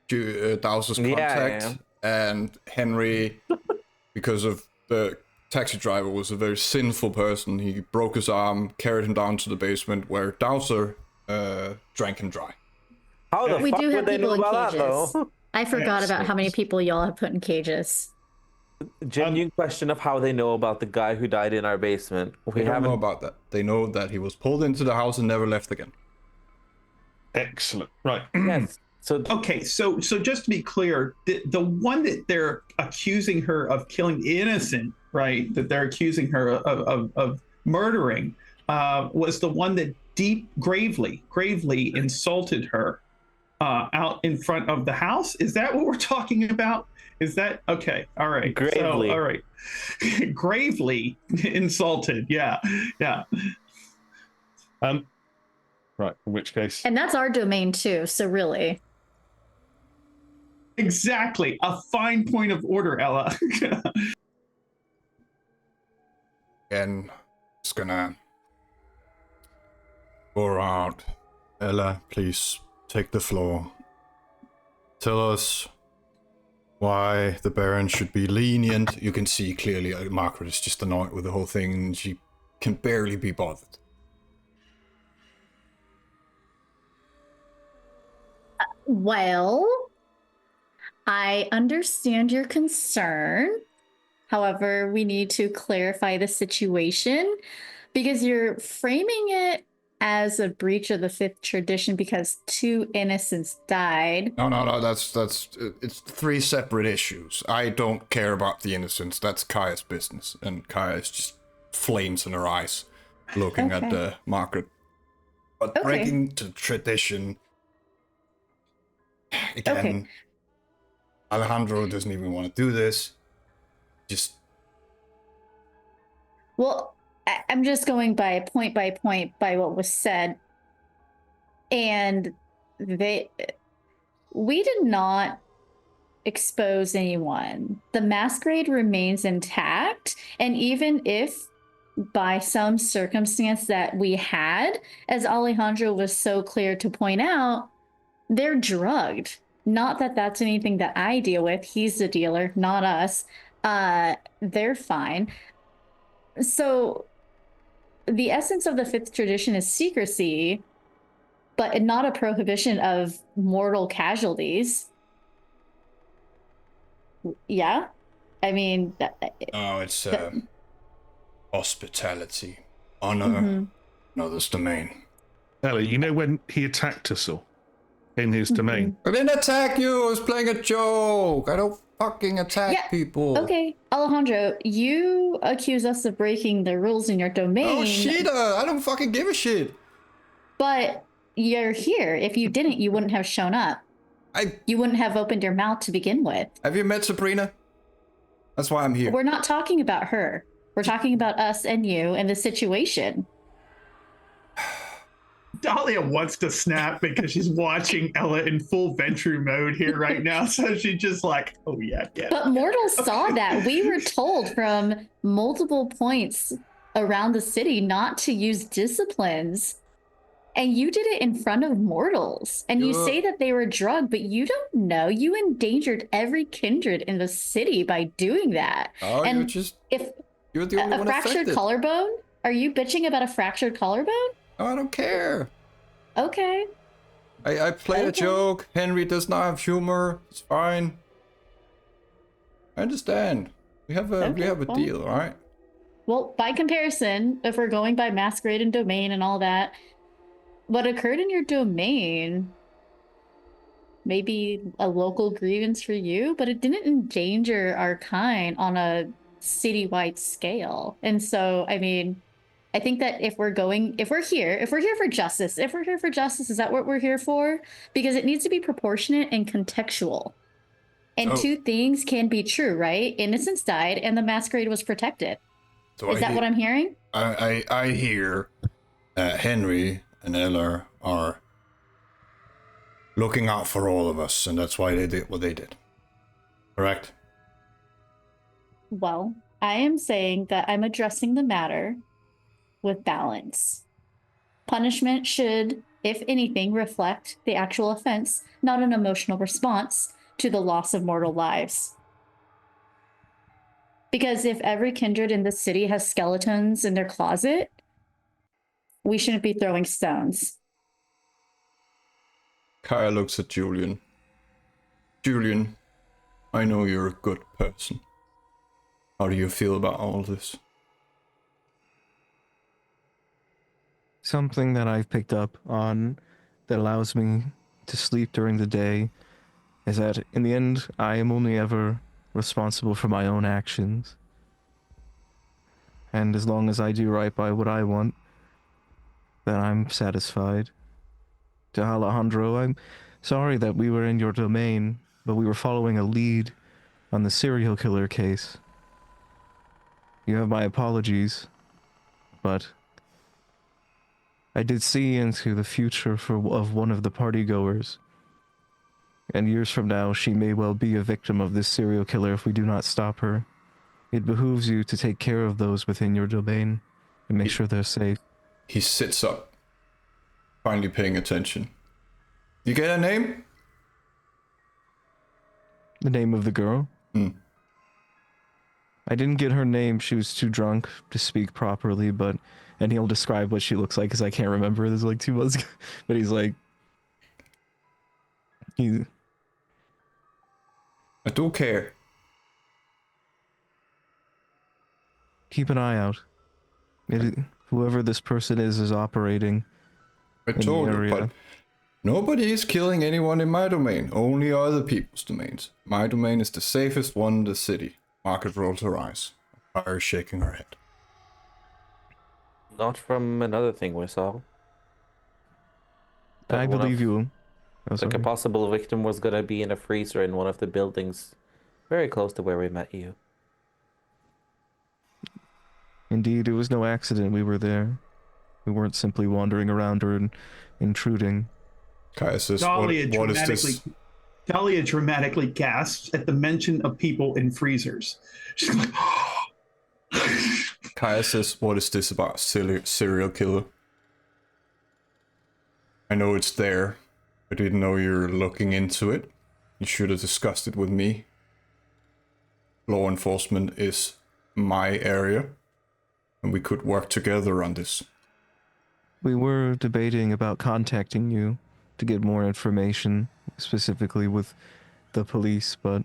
Dowser's contact, Yeah. and Henry, because of the taxi driver was a very sinful person. He broke his arm, carried him down to the basement, where Dowser drank him dry. How the We fuck do would have they know people in about that, cages. though? I forgot about how many people y'all have put in cages. Genuine question of how they know about the guy who died in our basement. They We don't know haven't. about that. They know that he was pulled into the house and never left again. Excellent. Right. Yes. So Okay, so just to be clear, the one that they're accusing her of killing innocent, right? That they're accusing her of murdering, was the one that gravely insulted her out in front of the house. Is that what we're talking about? Is that okay? All right. Gravely. So, all right. Gravely insulted. Yeah. Right. In which case, And that's our domain too, so really. Exactly. A fine point of order, Ella. And just gonna go around. Ella, please take the floor. Tell us why the Baron should be lenient. You can see clearly Margaret is just annoyed with the whole thing, and she can barely be bothered. Well, I understand your concern. However, we need to clarify the situation because you're framing it as a breach of the fifth tradition because 2 innocents died. No, that's it's 3 separate issues. I don't care about the innocents. That's Kaya's business, and Kaya is just flames in her eyes looking at Margaret. But breaking the tradition again. Alejandro doesn't even want to do this. Just Well, I'm just going by point by what was said. And we did not expose anyone. The masquerade remains intact. And even if by some circumstance that we had, as Alejandro was so clear to point out, they're drugged. Not that that's anything that I deal with. He's the dealer, not us. They're fine. So the essence of the fifth tradition is secrecy, but not a prohibition of mortal casualties. Yeah, I mean, Oh, it's hospitality, honor, mhm. another's domain. Ellie, you know when he attacked us all in his domain? I didn't attack you. I was playing a joke. I don't fucking attack Yeah, people. Okay, Alejandro, you accuse us of breaking the rules in your domain. Oh, shit. I don't fucking give a shit. But you're here. If you didn't, you wouldn't have shown up. You wouldn't have opened your mouth to begin with. Have you met Sabrina? That's why I'm here. We're not talking about her. We're talking about us and you and the situation. Dahlia wants to snap because she's watching Ella in full Ventru mode here right now. So she's just like, oh, yeah. But mortals saw that. We were told from multiple points around the city not to use disciplines. And you did it in front of mortals. And you say that they were drugged, but you don't know. You endangered every kindred in the city by doing that. Oh, and you're the only a one fractured affected. collarbone? Are you bitching about a fractured collarbone? Oh, I don't care. Okay. I played a joke. Henry does not have humor. It's fine. I understand. We have a deal, all right? Well, by comparison, if we're going by Masquerade and Domain and all that, what occurred in your domain may be a local grievance for you, but it didn't endanger our kind on a citywide scale. And so, I mean, I think that if we're here for justice, is that what we're here for? Because it needs to be proportionate and contextual. And two things can be true, right? Innocents died and the masquerade was protected. So is that what I'm hearing? I hear that Henry and Ella are looking out for all of us, and that's why they did what they did. Correct? Well, I am saying that I'm addressing the matter with balance. Punishment should, if anything, reflect the actual offense, not an emotional response to the loss of mortal lives. Because if every kindred in the city has skeletons in their closet, we shouldn't be throwing stones. Kaya looks at Julian. Julian, I know you're a good person. How do you feel about all this? Something that I've picked up on that allows me to sleep during the day is that in the end, I am only ever responsible for my own actions. And as long as I do right by what I want, then I'm satisfied. To Alejandro, I'm sorry that we were in your domain, but we were following a lead on the serial killer case. You have my apologies, but I did see into the future of one of the partygoers. And years from now, she may well be a victim of this serial killer if we do not stop her. It behooves you to take care of those within your domain and make sure they're safe. He sits up, finally paying attention. You get a name? The name of the girl? I didn't get her name. She was too drunk to speak properly, and he'll describe what she looks like because I can't remember. This is like 2 months ago. But he's like... I do care. Keep an eye out. Whoever this person is operating I in told the you, area. but nobody is killing anyone in my domain. Only other people's domains. My domain is the safest one in the city. Margaret rolls her eyes. Fire is shaking her head. Not from another thing we saw. I believe you. Oh, Like a sorry. possible victim was gonna be in a freezer in one of the buildings very close to where we met you. Indeed, it was no accident we were there. We weren't simply wandering around or intruding. Kaya says, Dahlia what is this? Dahlia dramatically gasps at the mention of people in freezers. She's like, Kaya says, what is this about serial killer? I know it's there. I didn't know you're looking into it. You should have discussed it with me. Law enforcement is my area, and we could work together on this. We were debating about contacting you to get more information, specifically with the police, but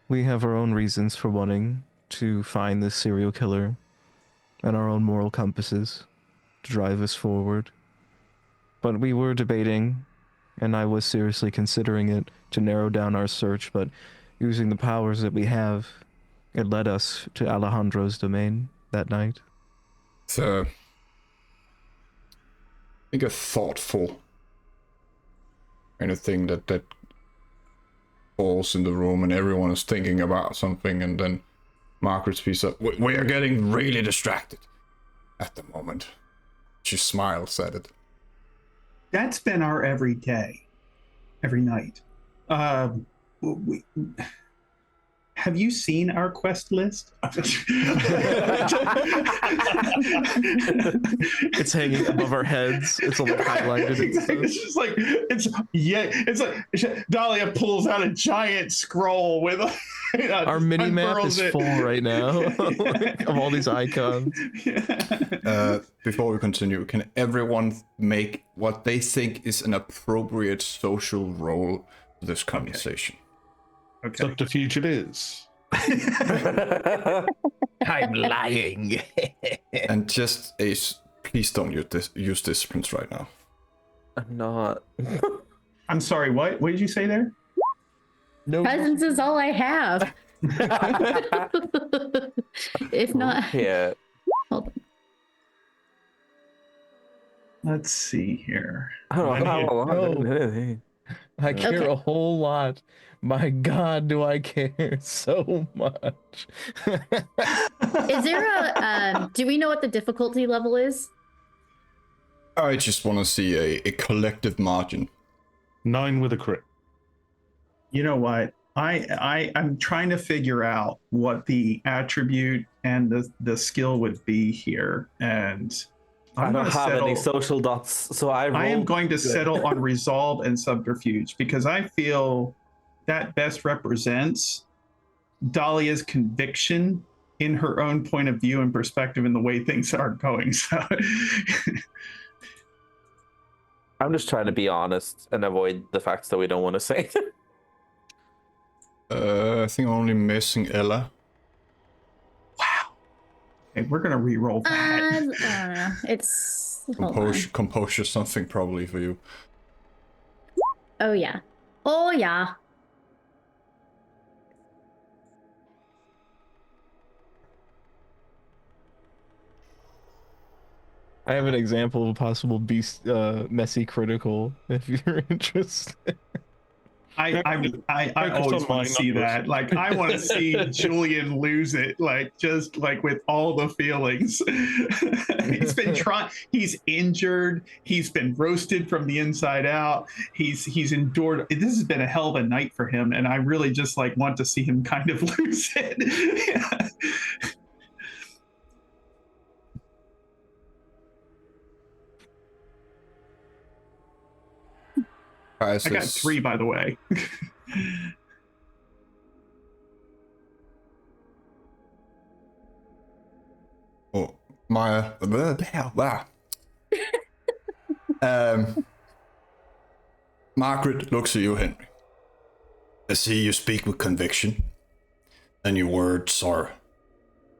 we have our own reasons for wanting to find this serial killer and our own moral compasses to drive us forward. But we were debating, and I was seriously considering it, to narrow down our search, but using the powers that we have, it led us to Alejandro's domain that night. It's I think a thoughtful kind of thing that falls in the room and everyone is thinking about something, and then Margaret speaks up. We are getting really distracted at the moment. She smiles at it. that's been our every day, every night. Have you seen our quest list? It's hanging above our heads. It's all highlighted. It's like Dahlia pulls out a giant scroll with Our mini map is it. full right now of all these icons. Before we continue, can everyone make what they think is an appropriate social role for this conversation? Okay. Subterfuge it is. I'm lying. And just Ace, please don't use disciplines right now. I'm not. I'm sorry, what? What did you say there? No. Presence is all I have. If not, Yeah. hold on. Let's see here. I don't know how No. I care Okay. a whole lot. My God, do I care so much. Is there a? Do we know what the difficulty level is? I just want to see a collective margin. 9 with a crit. You know what? I'm trying to figure out what the attribute and the skill would be here, and I don't gonna have any settle- social dots, so I I am rolled going to good. settle on resolve and subterfuge because I feel that best represents Dahlia's conviction in her own point of view and perspective in the way things are going. So I'm just trying to be honest and avoid the facts that we don't want to say. I think I'm only missing Ella. okay, we're gonna re-roll that. I don't know. It's hold on. Composure something probably for you. Oh yeah. Oh yeah. I have an example of a possible beast, messy critical, if you're interested. I always on want mine, to see not yours. that. Like, I want to see Julian lose it, like, just like with all the feelings. He's been trying. He's injured. He's been roasted from the inside out. He's endured. This has been a hell of a night for him, and I really just like want to see him kind of lose it. Yeah. I got 3, by the way. Oh, Maya. Margaret looks at you, Henry. I see you speak with conviction, and your words are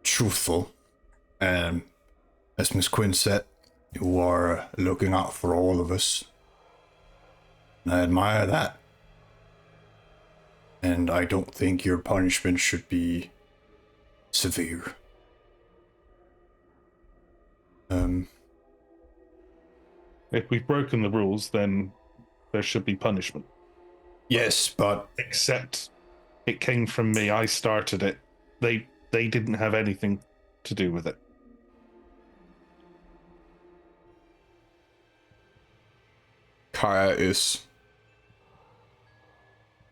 truthful. As Miss Quinn said, you are looking out for all of us. I admire that. And I don't think your punishment should be severe. If we've broken the rules, then there should be punishment. Yes, but Except it came from me. I started it. They didn't have anything to do with it. Kaya is,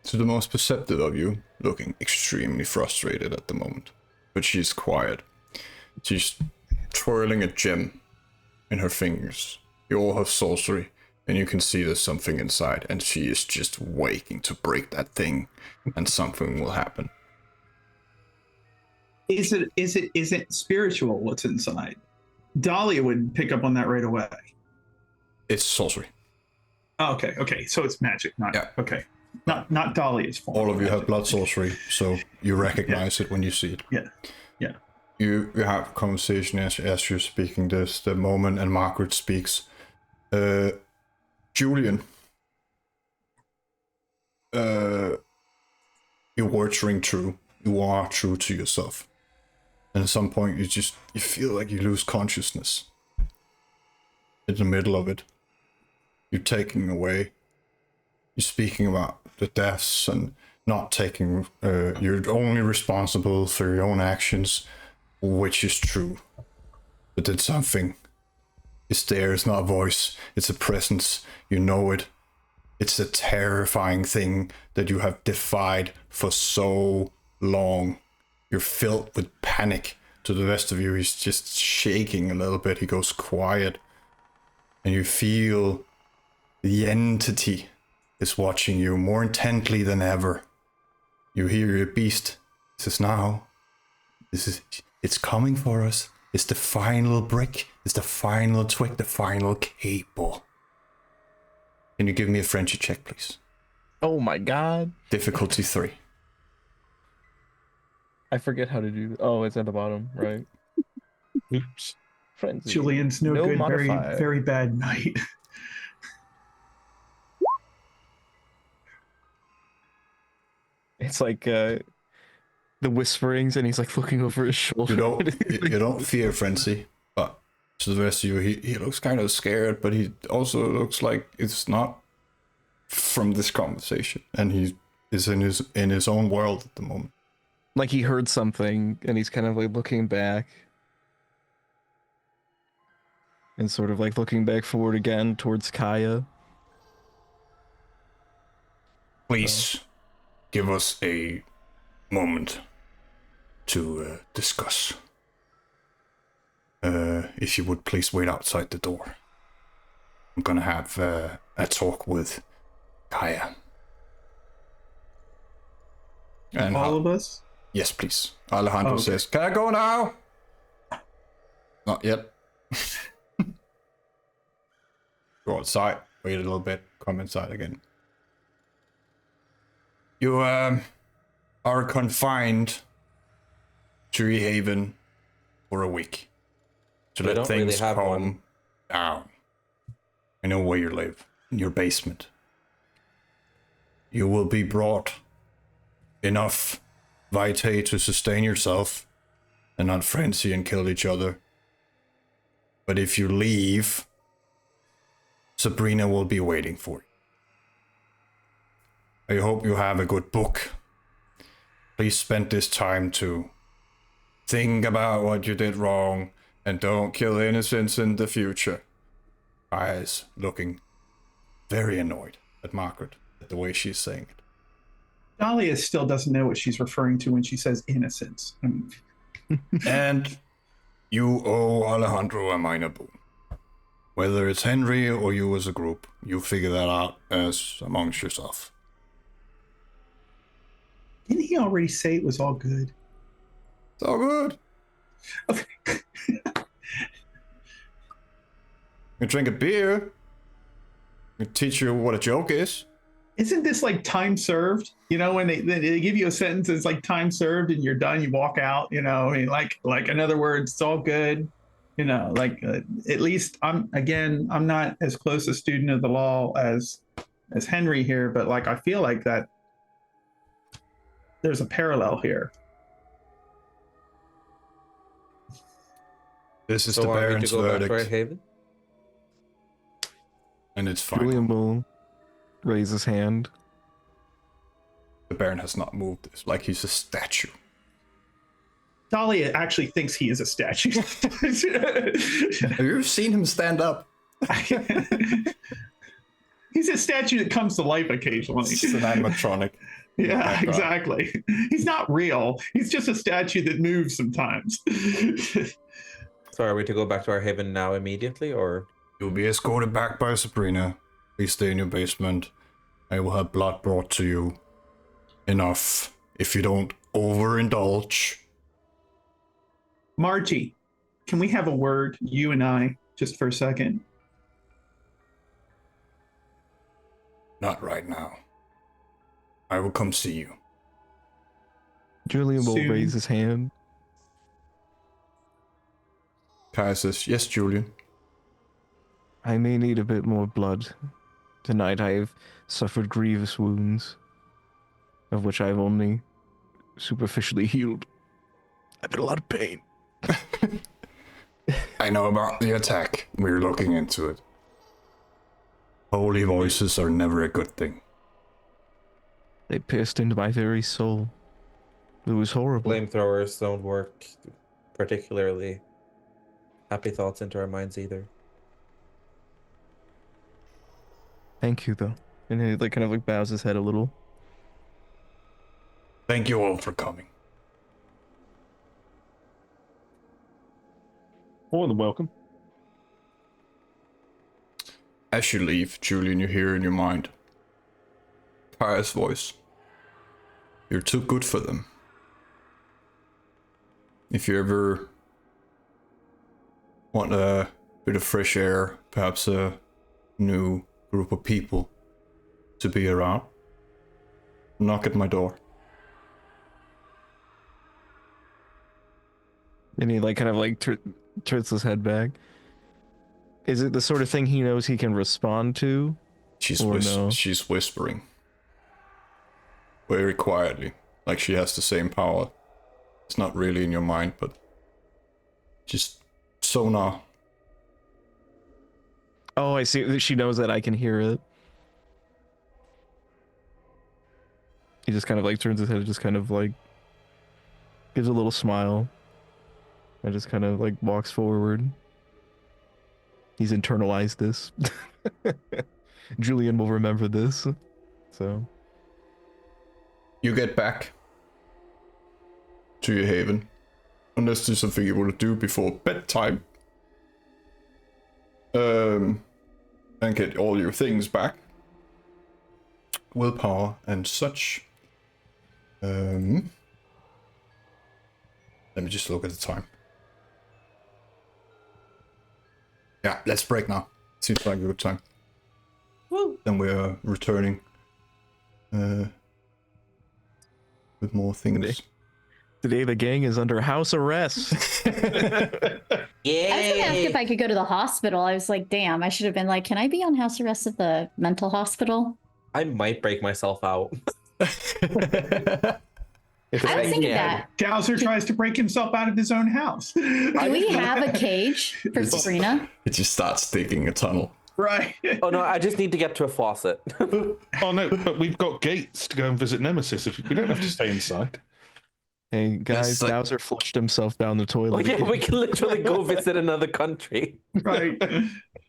to the most perceptive of you, looking extremely frustrated at the moment. But she's quiet. She's twirling a gem in her fingers. You all have sorcery, and you can see there's something inside, and she is just waiting to break that thing, and something will happen. Is it spiritual what's inside? Dahlia would pick up on that right away. It's sorcery. Oh, okay. So it's magic, not okay. Not Dahlia's form. All of you have blood sorcery, so you recognize it when you see it. Yeah. You have a conversation as you're speaking this, the moment, and Margaret speaks. Julian, your words ring true. You are true to yourself. And at some point, you feel like you lose consciousness. In the middle of it. You're taking away. You're speaking about the deaths and not taking, you're only responsible for your own actions, which is true. But then something is there. It's not a voice, it's a presence. You know it. It's a terrifying thing that you have defied for so long. You're filled with panic. To the rest of you, he's just shaking a little bit. He goes quiet. And you feel the entity is watching you more intently than ever. You hear your beast. It says, now, it's coming for us. It's the final brick. It's the final twig, the final cable. Can you give me a friendship check, please? Oh my god. Difficulty 3. I forget how to do. Oh, it's at the bottom, right? Oops. Frenzy. Julian's no good, modifier. very bad night. It's like the whisperings, and he's like looking over his shoulder. You don't fear Frenzy, but to the rest of you, he looks kind of scared, but he also looks like it's not from this conversation, and he is in his own world at the moment. Like he heard something, and he's kind of like looking back, and sort of like looking back forward again towards Kaya. Please give us a moment to discuss. If you would please wait outside the door. I'm gonna have a talk with Kaya. And All of us? Yes, please. Alejandro Okay. says, can I go now? Not yet. Go outside, wait a little bit, come inside again. You are confined to Haven for a week. To We let don't really things have calm one. down. I know where you live, in your basement. You will be brought enough vitae to sustain yourself and not frenzy and kill each other. But if you leave, Sabrina will be waiting for you. I hope you have a good book. Please spend this time to think about what you did wrong and don't kill innocents in the future. Eyes looking very annoyed at Margaret, at the way she's saying it. Dahlia still doesn't know what she's referring to when she says innocence. And you owe Alejandro a minor boon. Whether it's Henry or you as a group, you figure that out as amongst yourself. Didn't he already say it was all good? It's all good. You drink a beer. You teach you what a joke is. Isn't this like time served? You know, when they give you a sentence, it's like time served, and you're done. You walk out. You know, I mean, like in other words, it's all good. You know, like at least I'm not as close a student of the law as Henry here, but like I feel like that there's a parallel here. This is So the are we to Baron's go back to verdict, Haven? and it's fine. Julian will raise his hand. The Baron has not moved. It's like he's a statue. Dahlia actually thinks he is a statue. Have you ever seen him stand up? He's statue that comes to life occasionally. It's an animatronic. Yeah, exactly. He's not real. He's just a statue that moves sometimes. So are we to go back to our haven now immediately, or? You'll be escorted back by Sabrina. Please stay in your basement. I will have blood brought to you. Enough. If you don't overindulge. Margie, can we have a word, you and I, just for a second? Not right now. I will come see you. Julian will Soon. raise his hand. Kaya says, yes, Julian. I may need a bit more blood. Tonight I have suffered grievous wounds, of which I've only superficially healed. I'm in a lot of pain. I know about the attack. We're looking into it. Holy voices are never a good thing. They pierced into my very soul. It was horrible. Flamethrowers don't work particularly happy thoughts into our minds either. Thank you, though. And he kind of bows his head a little. Thank you all for coming. More than welcome. As you leave, Julian, you hear in your mind Kaya's voice. You're too good for them. If you ever want a bit of fresh air, perhaps a new group of people to be around, knock at my door. And he turns his head back. Is it the sort of thing he knows he can respond to? She's no? She's whispering very quietly, like she has the same power. It's not really in your mind, but just sonar. Oh, I see. She knows that I can hear it. He just kind of turns his head and just kind of gives a little smile. And just kind of walks forward. He's internalized this. Julian will remember this. So You get back to your haven, unless there's something you want to do before bedtime. And get all your things back. Willpower and such. Let me just look at the time. Yeah, let's break now. Seems like a good time. Woo. Then we're returning with more things. today the gang is under house arrest. Yeah. I was gonna ask if I could go to the hospital. I was like, damn, I should have been like, can I be on house arrest at the mental hospital? I might break myself out. I was thinking that. Dowser tries to break himself out of his own house. Do we have a cage for Sabrina? It just starts digging a tunnel. Right. Oh no, I just need to get to a faucet. Oh no, but we've got gates to go and visit Nemesis. If we don't have to stay inside. Hey guys, It's like- Dowser flushed himself down the Oh toilet. yeah, we can literally go visit another country. Right.